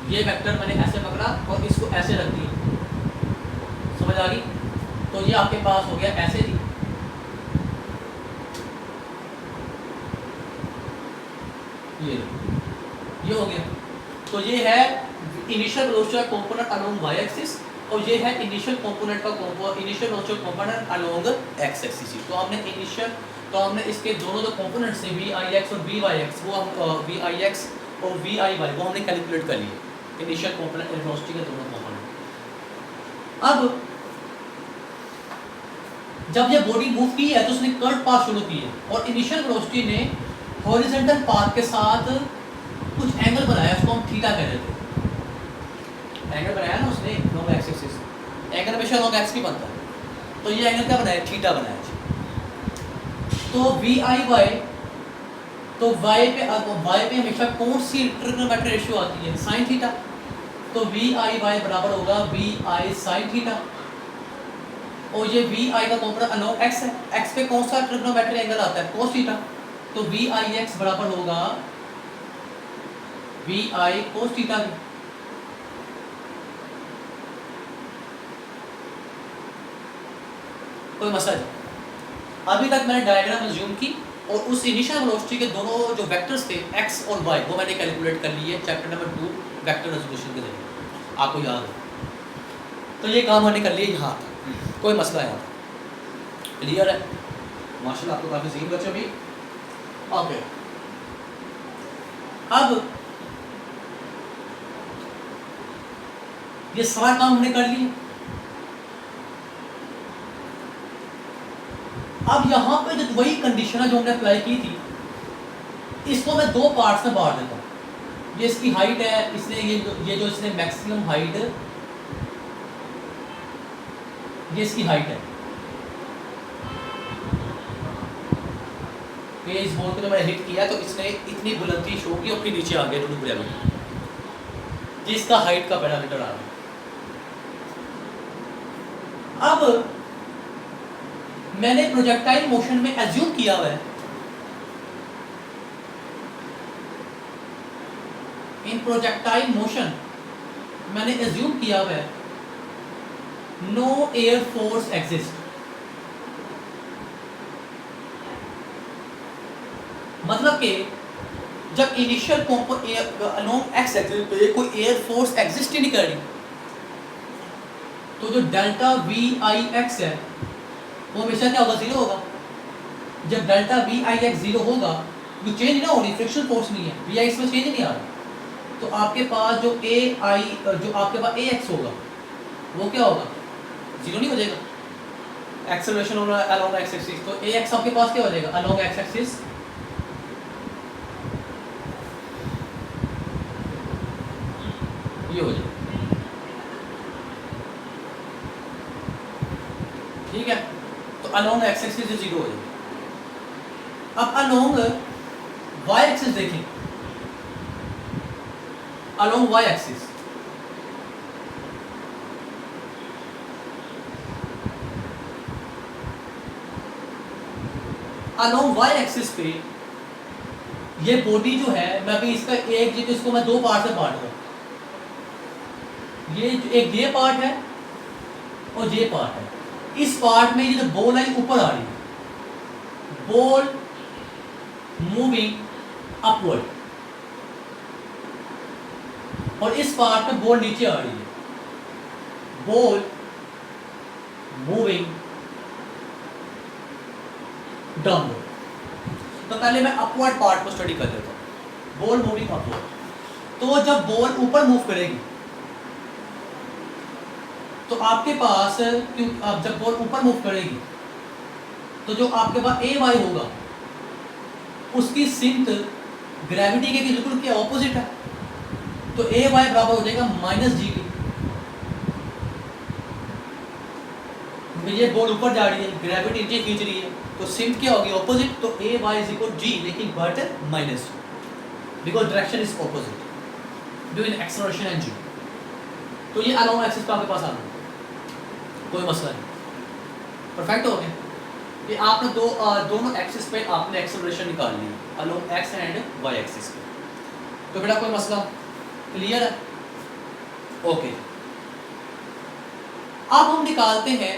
S1: ये वेक्टर मैंने ऐसे पकड़ा और इसको ऐसे रख दिया, समझ आ गई? तो ये आपके पास हो गया ऐसे ही, ये हो गया। तो ये है इनिशियल वेलोसिटी का कंपोनेंट अलोंग वाई एक्सिस और ये है इनिशियल कंपोनेंट का initial velocity component along x axis. तो हमने इसके दोनों जो कंपोनेंट्स हैं Vix और Vy वो हम Vix और Viy वो हमने कैलकुलेट कर लिए, इनिशियल कंपोनेंट वेलोसिटी के दोनों कंपोनेंट। अब जब ये बॉडी मूव की है तो उसने कर्व पाथ शुरू की है और इनिशियल वेलोसिटी ने हॉरिजॉन्टल पाथ के साथ कुछ एंगल बनाया, उसको हम थीटा कह रहे थे। एंगल बनाया ना उसने लॉन्ग एक्सिस, एंगल हमेशा लॉन्ग एक्स की बनता है, तो ये एंगल क्या बनाया? थीटा बनाया। तो Viy, तो y पे हमेशा कौन सी ट्रिग्नोमेट्री रेशियो आती है? Sign theta. तो Viy बराबर होगा Vi साइन थीटा और ये Vi का कंपोनेंट अलोंग x है, x पे कौन सा ट्रिग्नोमेट्री एंगल आता है? cos theta. तो Vix बराबर होगा Vi cos थीटा। कोई मसला नहीं। अभी तक मैंने डायग्राम अज्यूम की और उस इनिशियल वेलोसिटी के दोनों जो वेक्टर्स थे x और y वो मैंने कैलकुलेट कर लिए चैप्टर नंबर 2 वेक्टर रेजोल्यूशन के जरिए, आपको याद हो। तो ये काम हमने कर लिया यहाँ, कोई मसला यहाँ क्लियर है? माशाल्लाह आपको काफ़ी ज़हीन बच्चे भी। ओके, अब ये सारा काम हमने कर लिया। अब यहाँ पे जो वही कंडीशन है जो हमने अप्लाई की थी, इसको मैं दो पार्ट्स में बांट देता हूँ। ये इसकी हाइट है, इसने ये जो इसने मैक्सिमम हाइट, ये इसकी हाइट है। ये इस बॉल को जब मैंने हिट किया तो इसने इतनी बुलंदी शो की और फिर नीचे आ गया टू ग्रेविटी, जिसका हाइट का पैरामीटर आ रहा है। अब मैंने प्रोजेक्टाइल मोशन में एज्यूम किया हुआ है, इन प्रोजेक्टाइल मोशन मैंने एज्यूम किया हुआ है नो एयर फोर्स एग्जिस्ट। मतलब कि जब इनिशियल अलोंग एक्स एक्सिस पे कोई एयर फोर्स एग्जिस्ट ही नहीं कर रही, तो जो डेल्टा Vix है वो हमेशा क्या होगा? जीरो होगा। जब डेल्टा Vix जीरो होगा, वो चेंज ना हो रही, फ्रिक्शन फोर्स नहीं है, Vix में चेंज नहीं आ रहा, तो आपके पास जो आपके पास Ax होगा वो क्या होगा? जीरो नहीं हो जाएगा। एक्सेलरेशन होगा अलोंग एक्स एक्सिस, तो Ax आपके पास क्या हो जाएगा? अलोंग एक्स एक्सिस ये हो जाएगा, ठीक है? तो अलोंग एक्स एक्सिस से जीरो हो जाएगा। अब अलोंग वाई एक्सिस देखें, along Y axis along Y axis पे ये बॉडी जो है, मैं अभी इसका इसको मैं दो पार्ट में बांट रहा हूं। एक ये पार्ट है और ये पार्ट है। इस पार्ट में ये जो बॉल है ऊपर आ रही है, बॉल मूविंग अपवर्ड, और इस पार्ट में बॉल नीचे आ रही है, बॉल मूविंग डाउनवर्ड। तो पहले मैं अपवर्ड पार्ट को स्टडी कर लेता हूं, बॉल मूविंग अपवर्ड। तो जब बॉल ऊपर मूव करेगी तो आपके पास जब बॉल ऊपर मूव करेगी तो जो आपके पास ए वाई होगा उसकी सिंक ग्रेविटी के बिल्कुल के ऑपोजिट है, तो ए वाई बराबर हो जाएगा माइनस जी की। ये बॉल ऊपर जा रही है, ग्रेविटी नीचे खींच रही है, तो सिंक क्या होगी? ऑपोजिट। तो A Y is equal G, लेकिन but minus G, because direction is opposite between acceleration and G. तो ये अलोंग एक्सिस पे आपके पास आ गया, कोई मसला नहीं, परफेक्ट हो गया। कि आपने दोनों एक्सिस पे आपने एक्सेलरेशन निकाल ली along X and Y axis पे, तो बेटा कोई मसला क्लियर है? ओके, अब हम निकालते हैं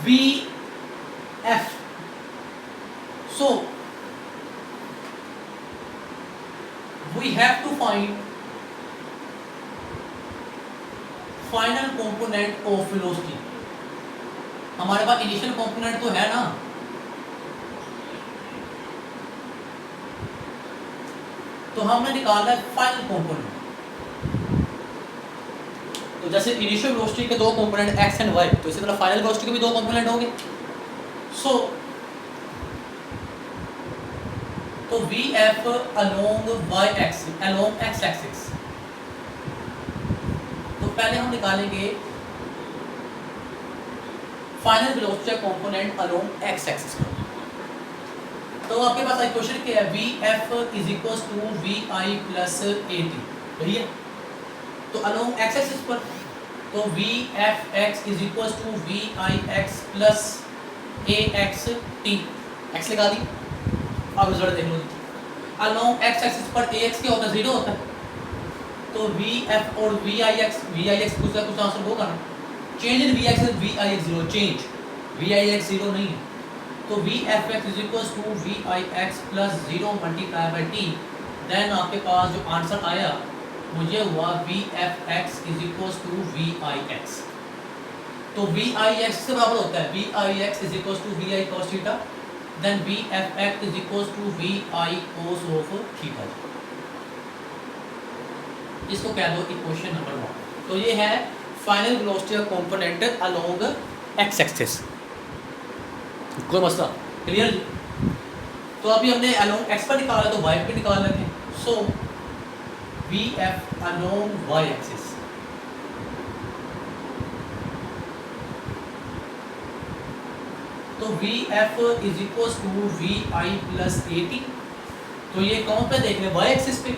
S1: v f. So we have to find final component of velocity. हमारे पास इनिशियल कंपोनेंट तो है ना, तो हमने निकालना है फाइनल कंपोनेंट। तो जैसे इनिशियल वेलोसिटी के दो कंपोनेंट एक्स एंड वाई, तो इसी तरह फाइनल वेलोसिटी के भी दो कंपोनेंट होंगे। सो तो V F along Y axis, along x axis, तो पहले हम निकालेंगे final velocity component along x axis. तो आपके पास इक्वेशन क्या है, v F is equal to we I plus A t, सही है? तो अलोंग एक्स एक्सिस पर तो V F x is equal to we I x plus a x t, x लगा दी। अब रिजल्ट देख लो, अलोंग एक्स एक्सिस पर ए एक्स क्या होता है, जीरो होता है, तो वी एफ और वी आई एक्स कुछ आंसर होगा ना, change in v x v I x zero, change v I x zero नहीं है, तो V F x is equal to we I x plus zero multiply by t. Then आपके पास जो आंसर आया मुझे हुआ v F x is equal to we I x. तो वी आई एक्स से बराबर होता है we I x is equal to we i cos theta, then V F x is equal to we I cos of theta. इसको कह दो इक्वेशन नंबर 1। तो ये है final velocity of component along x axis, कोई मसला क्लियर जी? तो अभी हमने अलोंग एक्स पर निकाला तो वाई पे निकाल लेते हैं। So V F along Y axis, तो V F is equal to we I plus A T, तो ये कौन पे देख रहे हैं, वाई एक्सिस पे,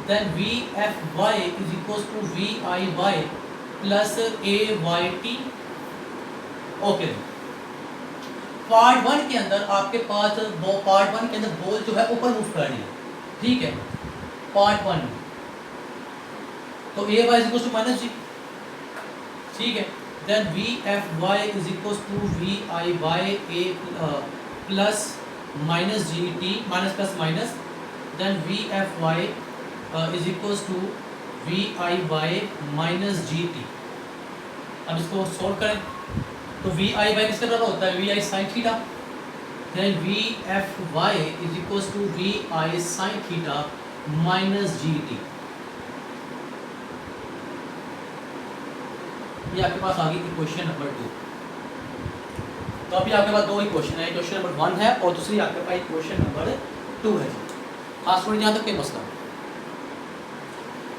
S1: then V F Y is equal to we I Y plus A Y T. Okay, part 1 के अंदर आपके पास पार्ट 1 के अंदर बॉल जो है ऊपर मूव कर रही है, ठीक है, पार्ट 1 में, तो A Y is equal to minus G, ठीक है, then V F Y is equal to we I Y A plus minus ji T, minus plus minus, then V F Y is equal to we I Y minus ji T. अब इसको सॉल्व करें तो वी आई वाई किसके बराबर होता है, we I sine theta, then V F Y is equal to we I sine theta minus ji t. ये आपके पास आ गई इक्वेशन नंबर 2। तो अभी आपके पास दो इक्वेशन है, इक्वेशन नंबर 1 है और दूसरी आपके पास इक्वेशन नंबर 2 है जी। खास थोड़ी जहाँ तक कोई मसला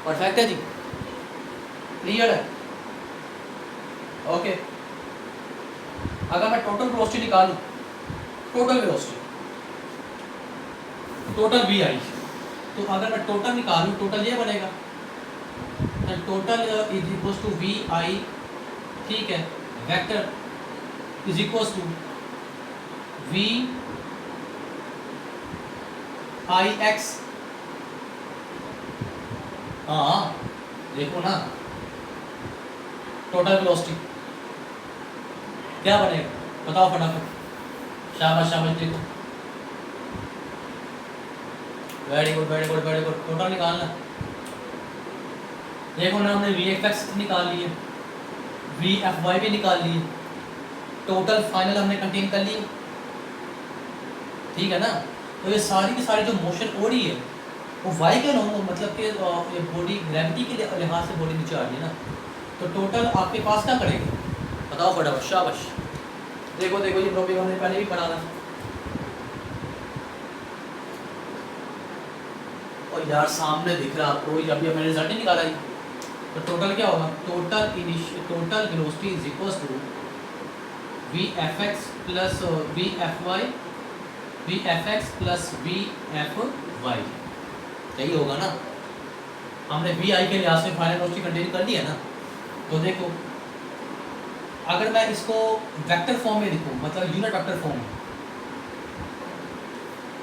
S1: परफेक्ट है जी, क्लियर है? ओके, अगर मैं टोटल वेलोसिटी निकालूं, total velocity, total V I, तो अगर मैं टोटल निकालूं, टोटल ये बनेगा, total is equal to we I, ठीक है, vector is equal to we I X, हाँ देखो ना, टोटल वेलोसिटी क्या बनेगा बताओ फटाफट, शाबाश शाबाश, देखो, very good very good very good, total निकालना। देखो ना, हमने वी एफ एक्स निकाल लिए, वी एफ वाई भी निकाल लिए, टोटल फाइनल हमने कंटेन कर लिए, ठीक है ना? तो ये सारी की सारी जो मोशन हो रही है वो वाई के नो, मतलब कि ये बॉडी ग्रेविटी के लिहाज से बॉडी नीचे आ रही है ना, तो टोटल आपके पास क्या करेगा बताओ फटाफट, शाबाश, देखो देखो ये टॉपिक हमने पहले भी पढ़ा था, और यार सामने दिख रहा है आपको, अभी मैंने रिजल्ट नहीं निकाला ही। तो टोटल क्या होगा, total velocity is equal to v F x plus V F y, V F x plus V F y, यही होगा ना? हमने वी आई के लिहाज से फाइनल वेलोसिटी कंटेन कर लिया ना। तो देखो अगर मैं इसको वेक्टर फॉर्म में लिखूं, मतलब यूनिट वेक्टर फॉर्म में,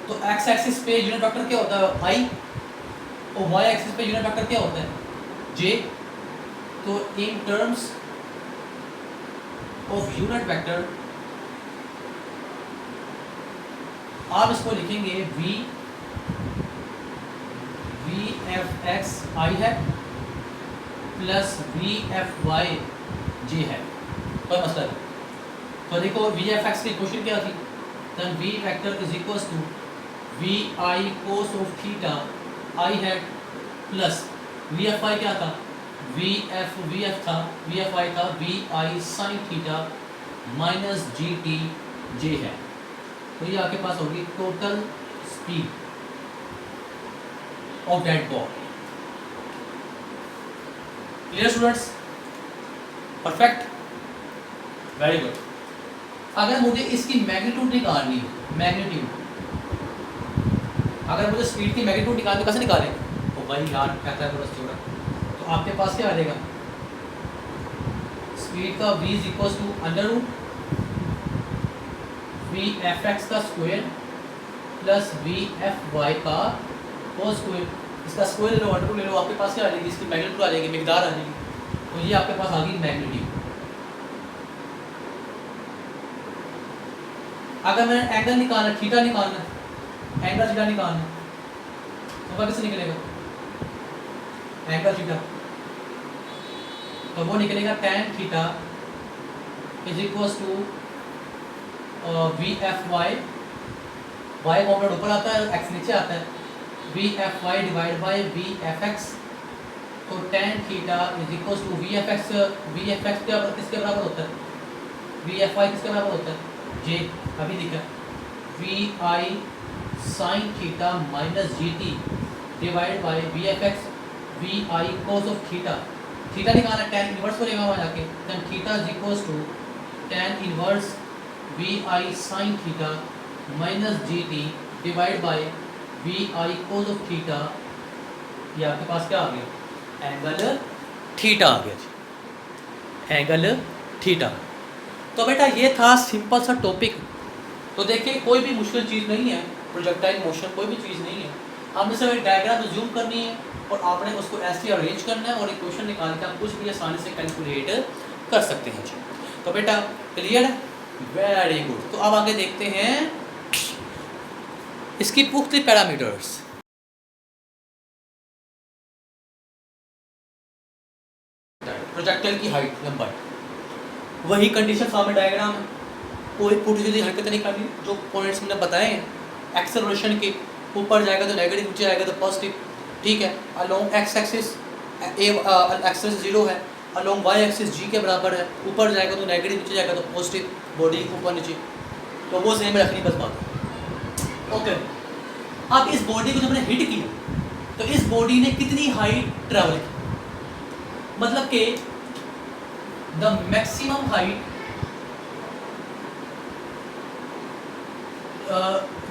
S1: तो एक्स एक्सिस पे यूनिट वेक्टर क्या होता है आई, और वाई एक्सिस पे यूनिट वेक्टर क्या होता है जे। तो in terms of unit vector आप इसको लिखेंगे वी एफ एक्स आई है plus V F y j है, कोई मसला नहीं। तो देखो वी एफ एक्स की क्वेश्चन क्या थी, then v vector is equal to we I cos of theta i hat plus we F I क्या था, वी एफ था, वी एफ आई था वी आई साइन थीटा माइनस जी टी जे है। तो ये आपके पास होगी total speed of that ball. Clear students, perfect, very good. अगर मुझे इसकी मैग्नीट्यूड निकालनी हो, मैग्नीट्यूड, अगर मुझे स्पीड की मैग्नीट्यूड निकालनी कैसे निकालें, तो भाई यार कहता है थोड़ा स्टूडेंट, तो आपके पास क्या आ जाएगा, स्पीड का v is equal to under root V F X का square plus V F Y का होल स्क्वायर, इसका स्क्वायर ले लो, अंडर रूट ले लो, आपके पास क्या आ जाएगी, इसकी मैग्नीट्यूड आ जाएगी, मिकदार आ जाएगी। तो ये आपके पास आ गई मैग्नीट्यूड। अगर मैंने एंगल निकालना, थीटा निकालना, एंगल थीटा निकालना, तो वह किससे निकलेगा, एंगल थीटा, तो वो निकलेगा tan theta is equal to v F y, y component ऊपर आता है, एक्स नीचे आता है, v F y divide by v F x. तो tan theta is equal to v F x किसके बराबर होता है, वी एफ वाई किसके बराबर होता है, जे, अभी लिखा v I sine theta minus ji t divide by v F x v I cos of theta, theta निकालना tan इनवर्स को लेगा वहाँ जाके, then theta is equal to tan inverse v I sine theta minus ji t divide by v I cos of theta. ये आपके पास क्या आ गया, एंगल थीटा आ गया जी, एंगल थीटा। तो बेटा ये था सिंपल सा टॉपिक। तो देखिए कोई भी मुश्किल चीज़ नहीं है, प्रोजेक्टाइल मोशन कोई भी चीज़ नहीं है, आपने सिर्फ एक डायग्राम जूम करनी है और आपने उसको ऐसे अरेंज करना है और एक क्वेश्चन निकाल के आप कुछ भी आसानी से कैलकुलेट कर सकते हैं जी। तो बेटा क्लियर है, वेरी गुड। तो अब आगे देखते हैं इसकी पुख्त पैरामीटर्स। प्रोजेक्टाइल की हाइट, लंबाई, वही कंडीशन सामने डायग्राम है, कोई पुट जल्दी हरकत नहीं करनी, जो पॉइंट्स हमने बताए हैं एक्सेलरेशन के, ऊपर जाएगा तो नेगेटिव, नीचे आएगा तो पॉजिटिव, ठीक है। अलोंग एक्स एक्सिस एक्सिस 0 है, अलोंग वाई एक्सिस जी के बराबर है, ऊपर जाएगा तो नेगेटिव, नीचे जाएगा तो पॉजिटिव, बॉडी ऊपर नीचे, तो वो सेम रखनी बस बात। ओके, अब इस बॉडी को जब मैंने हिट किया तो इस बॉडी ने कितनी हाइट ट्रैवल की, मतलब कि the maximum height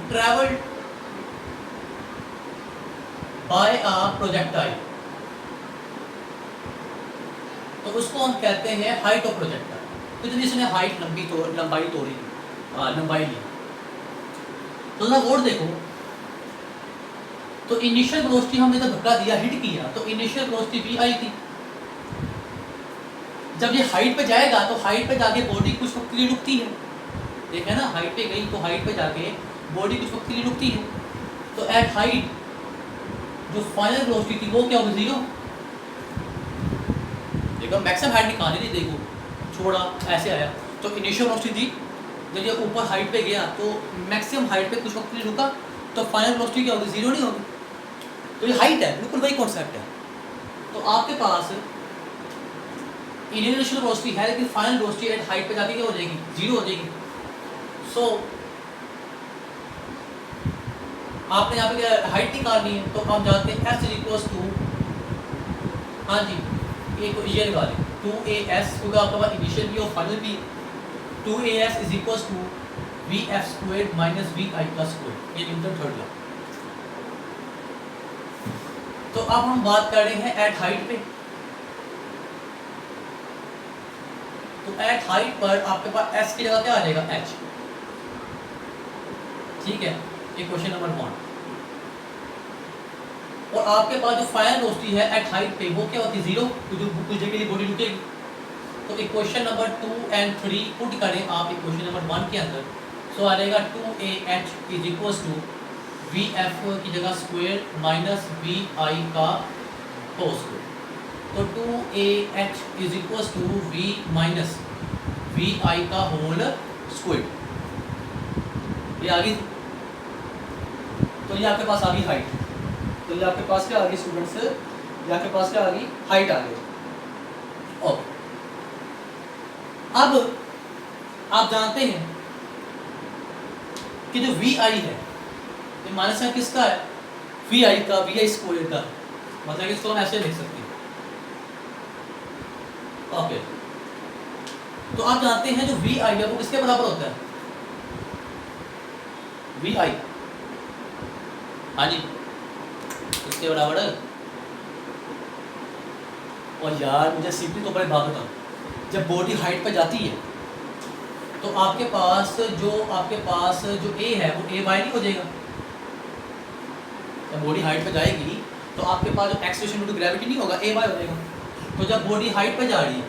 S1: travelled bye a projectile, तो उसको हम कहते हैं हाइट ऑफ प्रोजेक्टाइल। कितनी इसने हाइट लंबाई तोड़ी, लंबाई ली। तो जरा और देखो, तो इनिशियल वेलोसिटी हमने जब धक्का दिया, हिट किया, तो इनिशियल वेलोसिटी वी आई थी। जब ये हाइट पे जाएगा तो हाइट पे जाके बॉडी कुछ वक्त के लिए रुकती है, ठीक है ना, हाइट पे गई तो हाइट पे जाके बॉडी कुछ वक्त के लिए रुकती है। तो एट हाइट जो फाइनल वेलोसिटी थी वो क्या होगी, 0। देखो मैक्सिमम हाइट निकाली थी, देखो छोड़ा ऐसे आया, तो इनिशियल वेलोसिटी थी, जब ये ऊपर हाइट पे गया तो मैक्सिमम हाइट पे कुछ वक्त के लिए रुका, तो फाइनल वेलोसिटी क्या होगी, 0 नहीं होगी। तो ये हाइट है, बिल्कुल वही कॉन्सेप्ट है। तो आपके पास इनिशियल वेलोसिटी है, लेकिन फाइनल वेलोसिटी एट हाइट पे जाके क्या हो जाएगी, 0 हो जाएगी। सो आपने यहाँ पे हाइट निकालनी है, तो हम जानते हैं एस इक्वल्स टू, हाँ जी, ये लगा लें 2as, क्योंकि आपके पास इनिशियल भी और फाइनल भी, 2as is equals to v f square minus v I plus square, ये न्यूटन थर्ड लॉ। तो अब हम बात कर रहे हैं एट हाइट पे। तो एट हाइट पर आपके पास एस की जगह क्या आ जाएगा, एच। ठीक है, ये क्वेश्चन नंबर 1। और आपके पास जो फाइनल वेलोसिटी है एट हाइट पे वो क्या होती है, 0, तो जो कुछ जगह के लिए बॉडी रुकेगी। तो इक्वेशन नंबर 2 और 3 पुट करें आप इक्वेशन नंबर 1 के अंदर, सो आ जाएगा 2ah is equals to vf की जगह स्क्वायर माइनस vi का होल स्क्वायर। तो 2ah is equals to v minus vi का होल स्क्वायर। ये आ गई, तो ये आपके पास आ गई हाइट। तो ये आपके पास क्या आ गई स्टूडेंट्स, ये आपके पास क्या आ गई, हाइट आ गई। ओके, अब आप जानते हैं कि जो vi है ये माइनस साइन किसका है, vi का, vi स्क्वायर का। मतलब इसको हम ऐसे लिख सकते हैं। ओके, तो आप जानते हैं जो vi है वो किसके बराबर होता है, vi, हाँ जी, किसके बराबर है। और यार मुझे सिंपली तो बड़े बात बताओ, जब बॉडी हाइट पे जाती है तो आपके पास जो a है वो a y नहीं हो जाएगा। जब बॉडी हाइट पे जाएगी तो आपके पास जो एक्सेलरेशन ड्यू टू ग्रेविटी नहीं होगा, a y हो जाएगा। तो जब बॉडी हाइट पे जा रही है,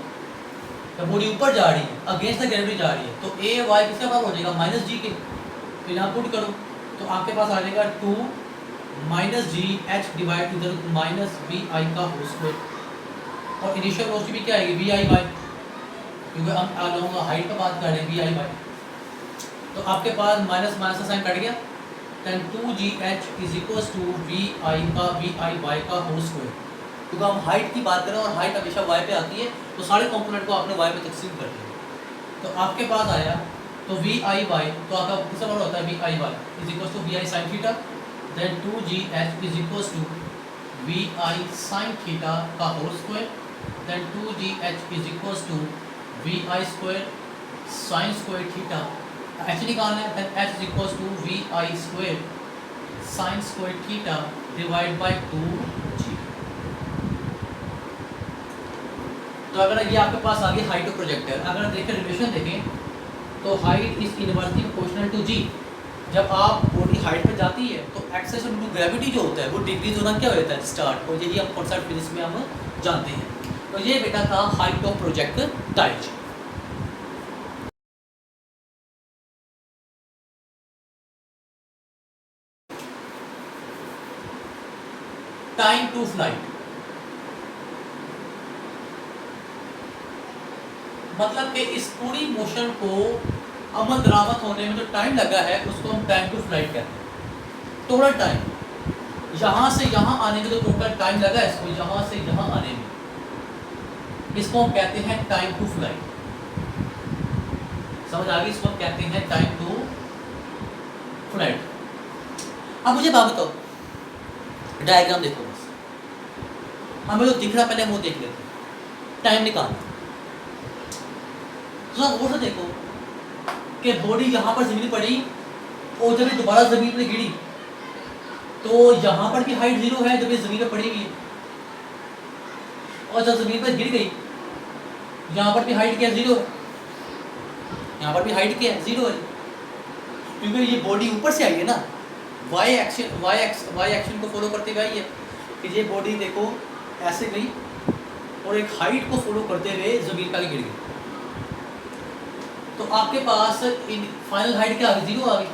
S1: जब बॉडी ऊपर जा रही है, अगेंस्ट द ग्रेविटी जा रही है, तो a y किसके बराबर हो जाएगा, माइनस जी के। तो यहाँ पुट करो तो आपके पास आ जाएगा 2 माइनस जी H divide two minus vi का होल स्क्वायर। और इनिशियल वेलोसिटी भी क्या आएगी, vi y, क्योंकि हम अलोंग हाइट पर बात कर रहे हैं, vi y। तो आपके पास माइनस माइनस का साइन कट गया, then 2gh is equals to vi y का होल स्क्वायर। क्योंकि हम हाइट की बात करें और हाइट हमेशा y पे आती है, तो सारे कंपोनेंट को आपने y पे तकसीम कर दिया। तो आपके पास आया तो vi y, तो आपका किसका बराबर होता है, vi y is equals to vi sin theta, then 2gh is equals to vi sin theta का whole square, then 2gh is equals to vi square sin square theta. h निकालना है, then h is equals to vi square sin square theta divide by 2g। तो अगर ये आपके पास आ गई हाइट ऑफ प्रोजेक्टर, अगर देखें रिलेशन देखें तो height is inversely proportional to g। जब आप बॉडी हाइट पे जाती है तो एक्सेलरेशन ड्यू टू ग्रेविटी जो होता है वो डिक्रीज होना क्या हो जाता है, स्टार्ट। और यही हम कॉन्सेप्ट फिजिक्स में हम जानते हैं। तो ये बेटा था height of projectile. Time to flight, मतलब कि इस पूरी मोशन को अमल दरामद होने में जो टाइम लगा है उसको हम टाइम टू फ्लाइट कहते हैं। टोटल टाइम यहाँ से यहाँ आने में जो टोटल टाइम लगा है इसको यहाँ से यहाँ आने में, इसको हम कहते हैं टाइम टू फ्लाइट। समझ आ गई, इसको हम कहते हैं टाइम टू फ्लाइट। अब मुझे बात बताओ, डायग्राम देखो बस, हमें जो दिख रहा पहले हम वो देख लेते हैं। टाइम निकालना, तो वो से देखो कि बॉडी यहाँ पर जमीन पड़ी और जब ये दोबारा जमीन पर गिरी तो यहाँ पर भी हाइट 0 है जब ये जमीन पर पड़ी हुई है, और जब जमीन पर गिर गई यहाँ पर भी हाइट क्या है, 0 है। यहाँ पर भी हाइट क्या है, 0 है, क्योंकि ये बॉडी ऊपर से आई है ना, y एक्शन को फॉलो करते हुए आई है कि ये बॉडी देखो ऐसे गई और एक हाइट को फॉलो करते हुए जमीन पर गिर गई। तो आपके पास फाइनल हाइट क्या आ गई, 0 आ गई।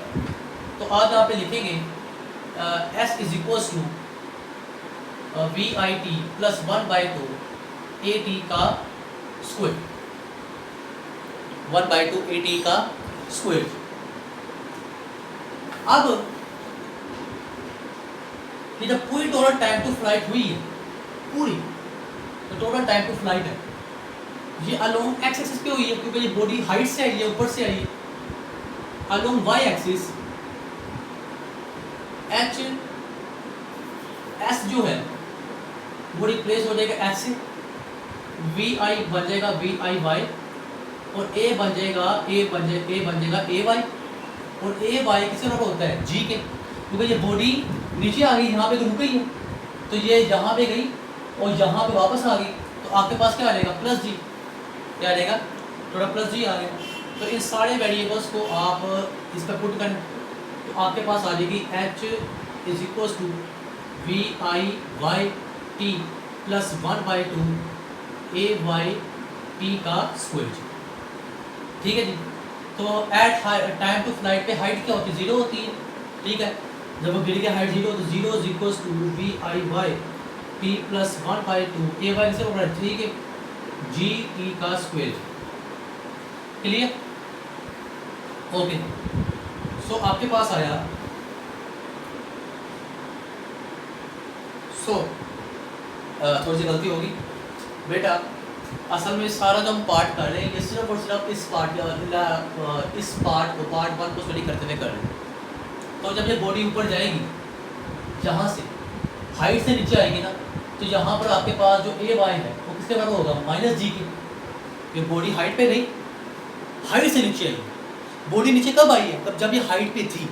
S1: तो आज आप लिखेंगे s is equals to VIT plus 1/2 AT का स्क्वायर, 1/2 AT का स्क्वायर। अब ये जब पूरी टोटल टाइम टू फ्लाइट हुई है, पूरी तो टोटल टाइम टू फ्लाइट है, ये अलोंग x एक्सिस पे हुई है क्योंकि ये बॉडी हाइट से आई है, ऊपर से आई है। अलोंग y एक्सिस s जो है वो रिप्लेस हो जाएगा s से, vi बन जाएगा vi y और a बन जाएगा ay और ay किसके बराबर होता है, g के, क्योंकि ये बॉडी नीचे आ गई यहाँ पे तो रुक गई है। तो ये यहाँ पे गई और यहाँ पे वापस आ गई, तो आपके पास क्या आ जाएगा, प्लस जी। क्या आ जाएगा, थोड़ा प्लस जी आ गया। तो इन सारे वेरिएबल्स को आप इस पर पुट करें तो आपके पास आ जाएगी h is equal to we I Y T plus 1/2 A Y T का स्क्वायर। ठीक है जी। तो एट टाइम टू फ्लाइट पे हाइट क्या होती है, 0 होती है। ठीक है, जब वो गिर के हाइट 0 तो 0 is equal to we I Y T plus 1/2 A Y से ऊपर, ठीक है, जी टी का स्क्वायर। Clear, okay. सो आपके पास आया, थोड़ी सी गलती होगी बेटा, असल में सारा जो हम पार्ट कर रहे हैं ये सिर्फ और सिर्फ इस पार्ट को पार्ट 1 को स्टडी करते हुए कर रहे हैं। तो जब ये बॉडी ऊपर जाएगी, यहाँ से हाइट से नीचे आएगी ना, तो यहाँ पर आपके पास जो ए वाई है वो किसके बराबर होगा, माइनस जी के। ये बॉडी हाइट पे गई, हाइट से नीचे आई। बॉडी नीचे कब आई है, तब जब ये हाइट पे थी,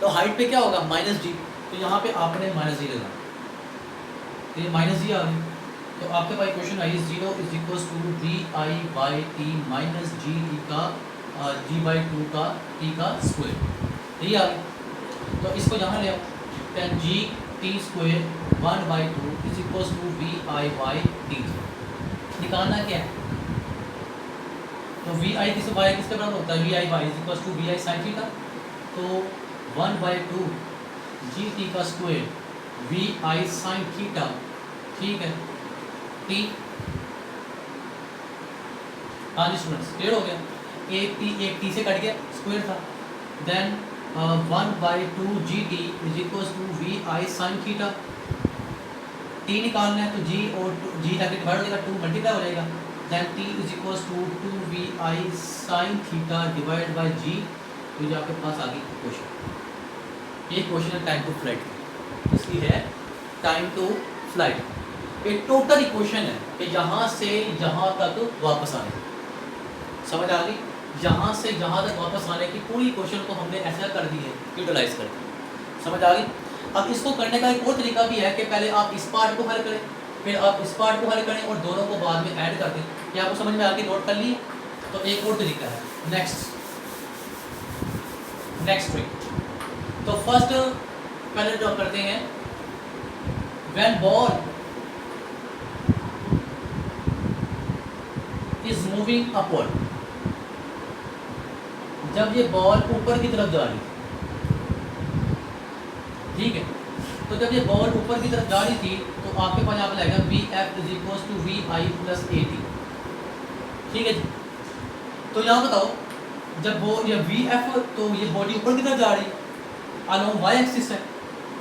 S1: तो हाइट पे क्या होगा, माइनस जी। तो यहाँ पे आपने माइनस जी लगाना, तो ये माइनस जी आ गई। तो आपके पास क्वेश्चन आई 0 is equal to we I by T minus ji T का g/2 का टी का स्क्वायर, यही आ गई। तो इसको यहाँ ले आओ, ten G T square 1/2 is equal to we I by T. निकालना क्या है, तो वी आई किस वाई किसके बराबर होता है, we I Y is equal to we I sine theta. तो 1/2 जी टी का स्क्वायर वी आई साइन थीटा, ठीक है, टी। हाँ जी स्टूडेंट्स, क्लियर हो गया। एक टी से कट गया, स्क्वायर था। Then 1/2 G T is equal to we I sine theta. T निकालना है तो जी और जी तक डिवाइड हो जाएगा, 2 मल्टीप्लाई हो जाएगा। Then T is equal to 2 V I sine theta divide by G. तो ये आपके पास आ गई क्वेश्चन। ये क्वेश्चन है टाइम टू फ्लाइट, इसकी है टाइम टू फ्लाइट। एक टोटल इक्वेशन है कि यहाँ से यहाँ तक वापस आने, समझ आ गई, यहाँ से यहाँ तक वापस आने की पूरी इक्वेशन को हमने ऐसा कर दी है, यूटिलाइज कर दी, समझ आ गई। अब इसको करने का एक और तरीका भी है कि पहले आप इस पार्ट को हल करें, फिर आप इस पार्ट को हल करें और दोनों को बाद में ऐड कर दें। क्या आपको समझ में आ गई, नोट कर लिए। तो एक और तरीका है, नेक्स्ट ट्रिक। तो फर्स्ट पहले ड्रॉ करते हैं, when ball is moving upward, जब ये बॉल ऊपर की तरफ जा रही थी, ठीक है, तो जब ये बॉल ऊपर की तरफ जा रही थी तो आपके पास यहाँ पे लगेगा V F is equal to we I plus A T, ठीक है जी। तो यहाँ बताओ, जब वो ये वी एफ, तो ये बॉडी ऊपर की तरफ जा रही है अलोंग वाई एक्सिस है,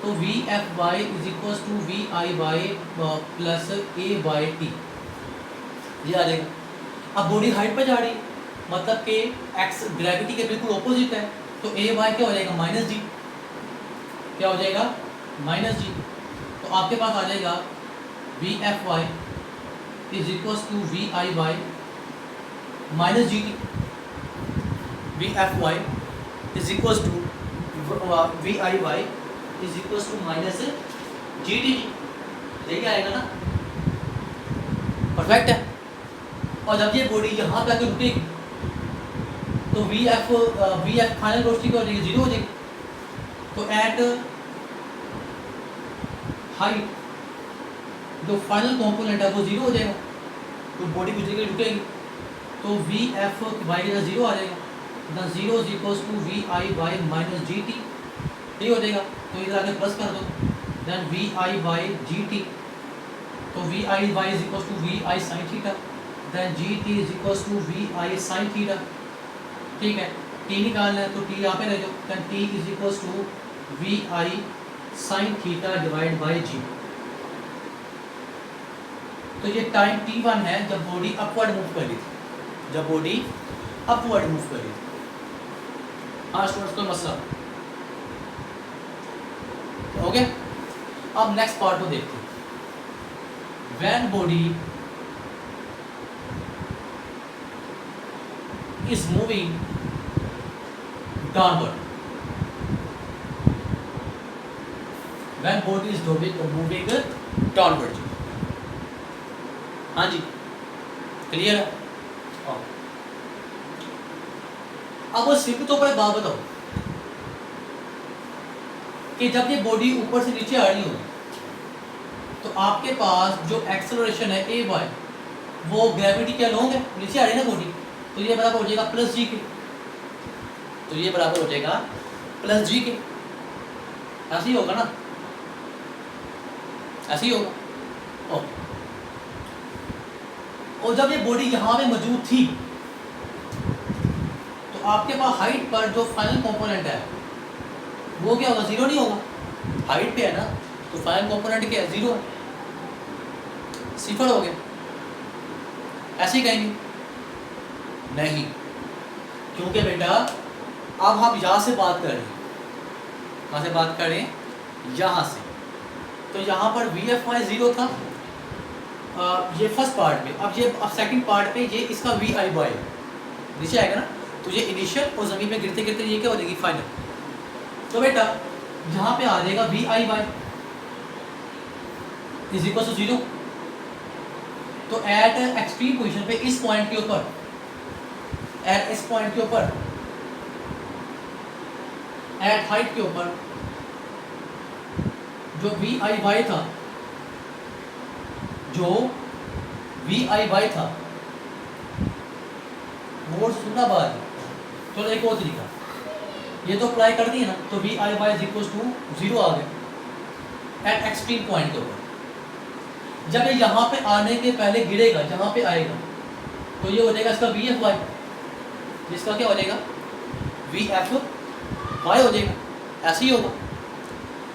S1: तो V F Y is equal to we I Y plus A Y T, ये आ जाएगा। अब बॉडी हाइट पर जा रही है, मतलब कि एक्स ग्रेविटी के बिल्कुल ऑपोजिट है, तो ए वाई क्या हो जाएगा, माइनस जी। क्या हो जाएगा, माइनस जी। तो आपके पास आ जाएगा V F Y is equal to we I Y minus ji T. V F Y is equal to we I Y is equal to minus ji T. यही आएगा ना, परफेक्ट है। और जब ये बॉडी यहाँ पे आकर रुकेगी तो वी एफ फाइनल वेलोसिटी क्या हो जाएगी, 0 हो जाएगी। तो एट हाइट जो फाइनल कंपोनेंट है वो 0 हो जाएगा, तो बॉडी कुछ जगह रुकेगी, तो वी एफ वाई के साथ 0 आ जाएगा। The 0 is equal to we I Y minus ji T, ठीक हो जाएगा। तो इधर आगे प्लस कर दो, देन वी आई वाई जी टी, तो we I Y is equal to we I sine theta, then G T is equal to we I sine theta, ठीक है। टी निकालना है तो टी यहाँ पे रह जाओ, then T is equal to we I sine theta divide by G. तो ये टाइम t1 है जब बॉडी अपवर्ड मूव कर रही थी, जब बॉडी अपवर्ड मूव कर रही थी। हाँ स्टूडेंट्स, कोई मसला हो गया। अब नेक्स्ट पार्ट को देखते हैं, when body is moving downward. When body is moving downward. हाँ जी, क्लियर है। अब सिंपल तो पर बात बताओ कि जब ये बॉडी ऊपर से नीचे आ रही हो तो आपके पास जो एक्सेलरेशन है ए वाई, वो ग्रेविटी के अलोंग है, नीचे आ रही है ना बॉडी, तो ये बराबर हो जाएगा प्लस जी के। तो ये बराबर हो जाएगा प्लस जी के। ऐसे ही होगा ना, ऐसे ही होगा। ओके, और जब ये बॉडी यहाँ पे मौजूद थी तो आपके पास हाइट पर जो फाइनल कंपोनेंट है वो क्या होगा, जीरो नहीं होगा। हाइट पे है ना, तो फाइनल कंपोनेंट क्या है, जीरो है, सिफर हो गया। ऐसे ही कहेंगे नहीं, क्योंकि बेटा अब हम यहाँ से बात कर रहे हैं, कहाँ से बात कर रहे हैं, यहाँ से। तो यहाँ पर वी एफ वाई जीरो था, ये फर्स्ट पार्ट पे। अब सेकंड पार्ट पे ये इसका वी आई वाई नीचे आएगा ना, तो ये इनिशियल और ज़मीन में गिरते गिरते ये क्या हो जाएगी, फाइनल। तो बेटा यहाँ पे आ जाएगा V I Y is equal to zero. तो एट एक्सट्रीम पोजीशन पे इस पॉइंट के ऊपर, एट इस पॉइंट के ऊपर, एट हाइट के ऊपर जो वी आई वाई था, जो वी आई वाई था वो सुनना बात है। चलो एक और तरीका, ये तो अप्लाई कर दिए ना, तो we I Y is equal to zero आ गया एट एक्सट्रीम पॉइंट के ऊपर। जब ये यहाँ पे आने के पहले गिरेगा, जहाँ पे आएगा, तो ये हो जाएगा इसका वी एफ वाई, जिसका क्या हो जाएगा, वी एफ वाई हो जाएगा। ऐसे ही होगा।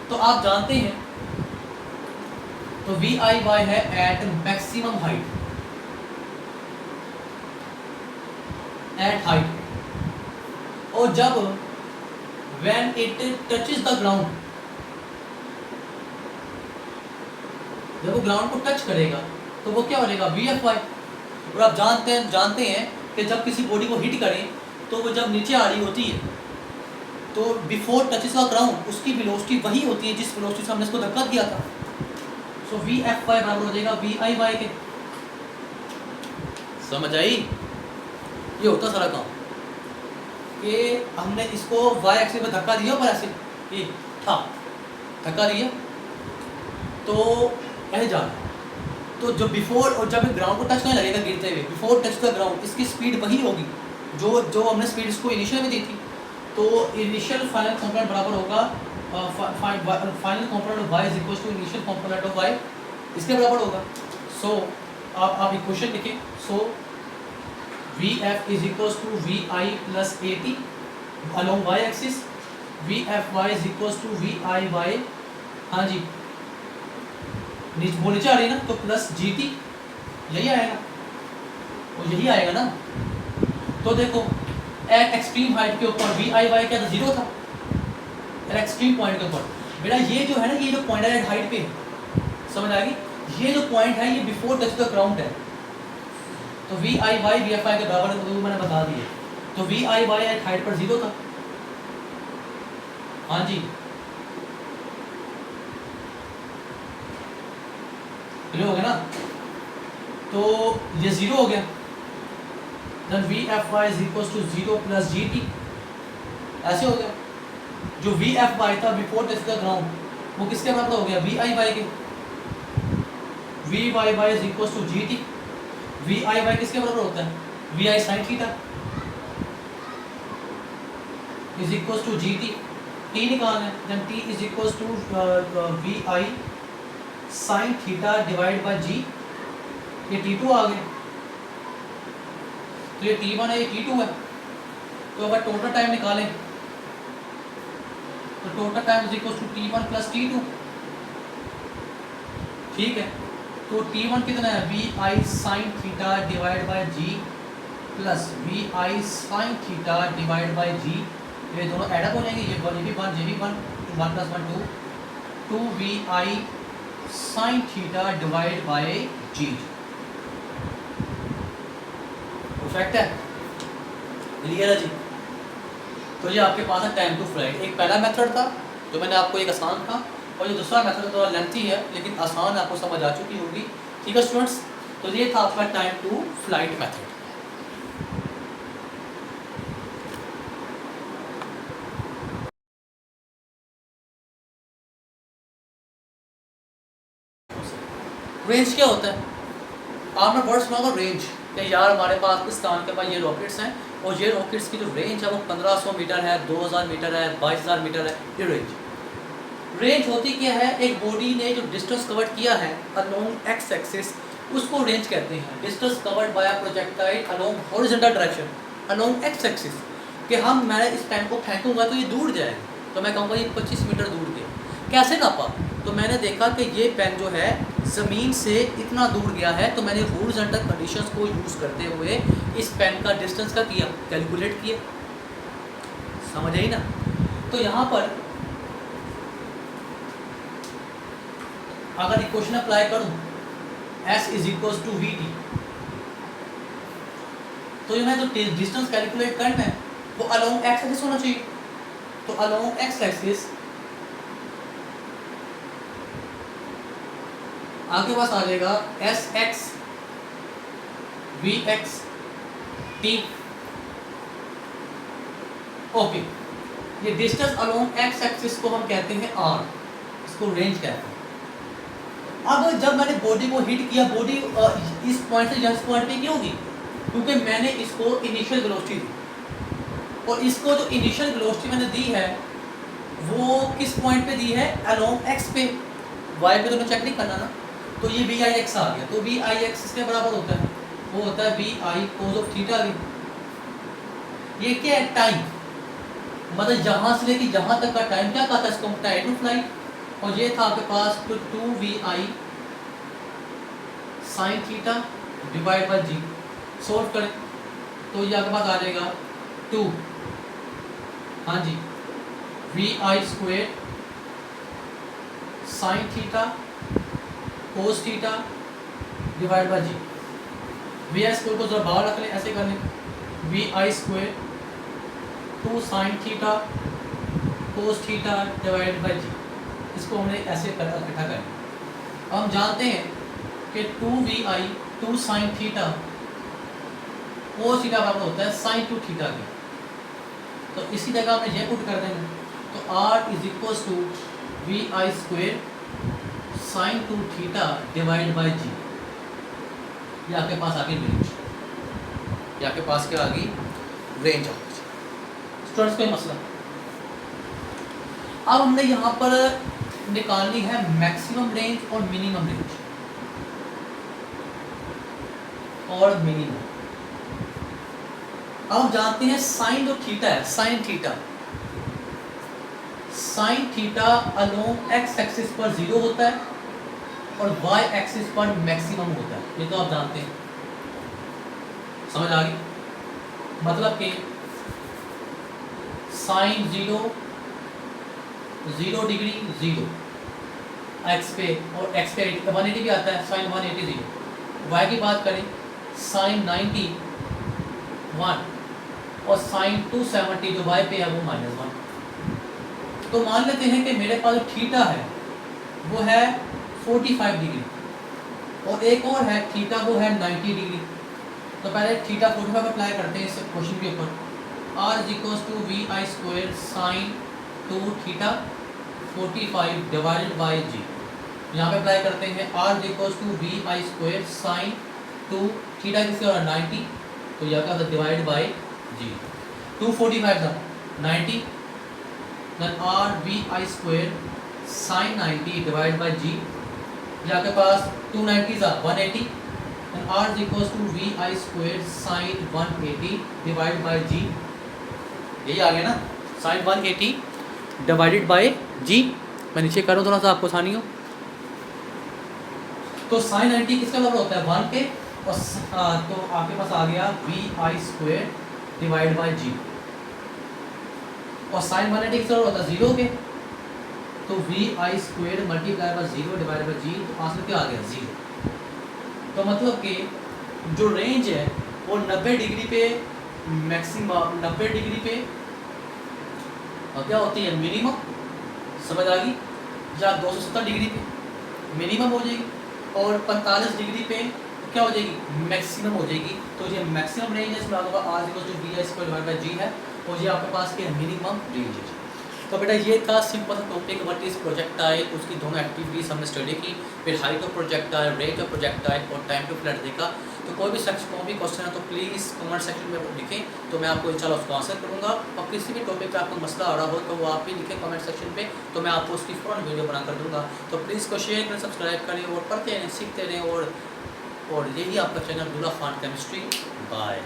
S1: तो आप जानते हैं, तो वी आई वाई है at maximum height, at height. और जब when it touches the ground, जब वो ग्राउंड को टच करेगा तो वो क्या हो जाएगा, वी एफ वाई। और आप जानते हैं कि जब किसी बॉडी को हिट करें तो वो जब नीचे आ रही होती है तो बिफोर टचेस द ग्राउंड उसकी वेलोसिटी वही होती है जिस वेलोसिटी से हमने इसको धक्का दिया था। सो वी एफ वाई बराबर हो जाएगा वी आई वाई के। समझ आई? ये होता सारा काम कि हमने इसको वाई एक्सिस में धक्का दिया, पर ऐसे ये था, धक्का दिया तो ऐसे जाना। तो जब बिफोर और जब ग्राउंड को टच करने लगेगा गिरते हुए, बिफोर टच द ग्राउंड, इसकी स्पीड वही होगी जो हमने स्पीड इसको इनिशियल में दी थी। तो इनिशियल फाइनल कंपोनेंट बराबर होगा final component of Y is equal to initial component of Y, इसके बराबर होगा। सो आप इक्वेशन लिखें। So V F is equal to we I plus A T along Y axis, V F Y is equal to we I Y, हाँ जी वो नीचे आ रही है ना, तो प्लस जी टी, यही आएगा, और यही आएगा ना। तो देखो एट एक्सट्रीम हाइट के ऊपर वी आई वाई क्या था, जीरो था, एट एक्सट्रीम पॉइंट के ऊपर। बेटा ये जो है ना, ये जो पॉइंट है एट हाइट पे, समझ आ गई, ये जो पॉइंट है ये बिफोर टच द ग्राउंड है। तो we I Y we F I के बराबर है, तो मैंने बता दिए। तो we I Y at height पर जीरो था, हाँ जी क्लियर हो गया ना। तो ये जीरो हो गया, then V F Y is equal to zero plus G T, ऐसे हो गया। जो वी एफ वाई था बिफोर टच द ग्राउंड वो किसके बराबर हो गया, वी आई वाई के। V Y Y is equal to G T, V I Y किसके बराबर होता है, we I sine theta is equal to G T, T निकालना है, then T is equal to we I sine theta divide by G. ये T2 आ गया, तो ये T1 है, ये T2 है। तो अगर टोटल टाइम निकालें तो total time is equal to T1 plus T2, ठीक है। तो T1 कितना है, we I sine theta divide by G plus V I sine theta divide by G, ये दोनों एडअप हो जाएंगे, ये भी वन, ये भी one, 1 + 1 2, 2 V I sine theta divide by G. Perfect है, क्लियर है जी। तो ये आपके पास है टाइम टू फ्लाइट। एक पहला मेथड था जो मैंने आपको एक आसान था, और जो दूसरा मेथड थोड़ा लेंथी है लेकिन आसान आपको समझ आ चुकी होगी। ठीक है स्टूडेंट्स, तो ये था आपका time to flight method. Range क्या होता है? आपने वर्ड सुना होगा रेंज, कि यार हमारे पास पाकिस्तान के पास ये रॉकेट्स हैं और ये रॉकेट्स की जो रेंज है वो 1500 मीटर है, 2000 मीटर है, 22000 मीटर है। ये रेंज होती क्या है? एक बॉडी ने जो डिस्टेंस कवर किया है अलोंग एक्स एक्सिस, उसको रेंज कहते हैं। Distance covered by a projectile along horizontal direction along x axis, कि मैं इस पेन को फेंकूंगा तो ये दूर जाएगा, तो मैं कहूँगा ये 25 मीटर दूर गया। कैसे नापा? तो मैंने देखा कि ये पेन जो है ज़मीन से इतना दूर गया है, तो मैंने हॉरिजॉन्टल कंडीशंस को यूज़ करते हुए इस पेन का डिस्टेंस का किया, कैलकुलेट किया। समझ आई ना? तो यहाँ पर अगर इक्वेशन अप्लाई करूँ S is equal to V T, तो ये मैं जो डिस्टेंस कैलकुलेट करना है वो अलोंग एक्स एक्सिस होना चाहिए। तो अलोंग एक्स एक्सिस आपके पास आ जाएगा S X V X T. Okay, ये डिस्टेंस अलोंग एक्स एक्सिस को हम कहते हैं आर, इसको रेंज कहते हैं। अब जब मैंने बॉडी को हिट किया, बॉडी इस पॉइंट से इस पॉइंट पे क्यों होगी? क्योंकि मैंने इसको इनिशियल वेलोसिटी दी, और इसको जो इनिशियल वेलोसिटी मैंने दी है वो किस पॉइंट पे दी है? अलोंग एक्स पे। वाई पे दोनों चेक नहीं करना ना, तो ये वी आई एक्स आ गया, तो वी आई एक्स इसके बराबर होता है, वो होता है we I cos of theta V. ये क्या है? टाइम, मतलब यहाँ से लेके जहाँ तक का टाइम क्या कहता है इसको? Time to flight. और ये था आपके पास तो 2vi sine theta divide by G. Solve करें तो ये आपके पास आ जाएगा 2, हाँ जी, vi square sine theta cos theta divide by G. vi square को जरा बाहर रख लें, ऐसे कर लें, vi square 2 sine theta cos theta divide by G. इसको हमने ऐसे इकट्ठा करें। हम जानते हैं कि 2vi 2 sine theta cos theta बराबर होता है साइन 2 थीटा के, तो इसी जगह हमने ये पुट कर देंगे, तो r is equal to vi square sine 2 theta divide by G. ये आपके पास आ गई रेंज, ये आपके पास क्या आ गई? रेंज आ गई। स्टूडेंट्स कोई मसला? अब हमने यहाँ पर निकालनी है मैक्सिमम रेंज और मिनिमम रेंज और मिनिमम। अब हम जानते हैं साइन जो थीटा है, sine theta along x axis पर 0 होता है और वाई एक्सिस पर मैक्सिमम होता है, ये तो आप जानते हैं। समझ आ गई? मतलब कि साइन 0 डिग्री 0 एक्स पे, और एक्स पे 180 भी आता है, साइन 180 0। वाई की बात करें साइन 90 1 और साइन 270 जो वाई पे है वो -1। तो मान लेते हैं कि मेरे पास जो थीटा है वो है 45 डिग्री और एक और है थीटा वो है 90 डिग्री। तो पहले थीटा 45 अप्लाई करते हैं इस क्वेश्चन के ऊपर। r is equal to we I square sine 2 theta 45 divided by G. यहाँ पे अप्लाई करते हैं r is equal to we I square sine 2 theta किसके और 90, तो यहाँ का डिवाइड बाई जी। 245 था 90, then r V I square sine 90 divide by G. यहाँ के पास 290 था 180, and r is equals to vi square sin 180 divided by g। यही आ गया ना, sin 180 डिवाइडेड बाय g। मैं नीचे करूँ थोड़ा सा आपको आसानी हो। तो sin 90 किसका बराबर होता है 1 के, और तो आपके पास आ गया vi square divide bye g, और sin 180 किसका बराबर होता है 0 के, तो vi square multiply by 0 divide by g, तो आंसर क्या आ गया 0। तो मतलब कि जो रेंज है वो 90 डिग्री पे मैक्सिमम, 90 डिग्री पे क्या होती है मिनिमम, समझ आ गई, या 270 डिग्री पे मिनिमम हो जाएगी, और 45 डिग्री पे क्या हो जाएगी, मैक्सिमम हो जाएगी। तो ये मैक्सिमम रेंज है, इसमें होगा R equal to B square divide by G है, और ये आपके पास क्या मिनिमम रेंज है। तो बेटा ये था simple topic what is projectile, उसकी दोनों एक्टिविटीज हमने स्टडी की, फिर height of projectile, rate of projectile और टाइम टू फ्लड देखा। तो कोई भी क्वेश्चन है तो प्लीज़ कमेंट सेक्शन में लिखें, तो मैं आपको इंशाल्लाह उसको आंसर करूँगा। और किसी भी टॉपिक पे आपको मसला आ रहा हो तो वो आप भी लिखें कमेंट सेक्शन पे, तो मैं आपको उसकी फ़ौरन वीडियो बना कर दूँगा। तो प्लीज़ को शेयर करें, सब्सक्राइब करें और पढ़ते रहें, सीखते रहें, और यही आपका channel Abdullah Khan chemistry. Bye.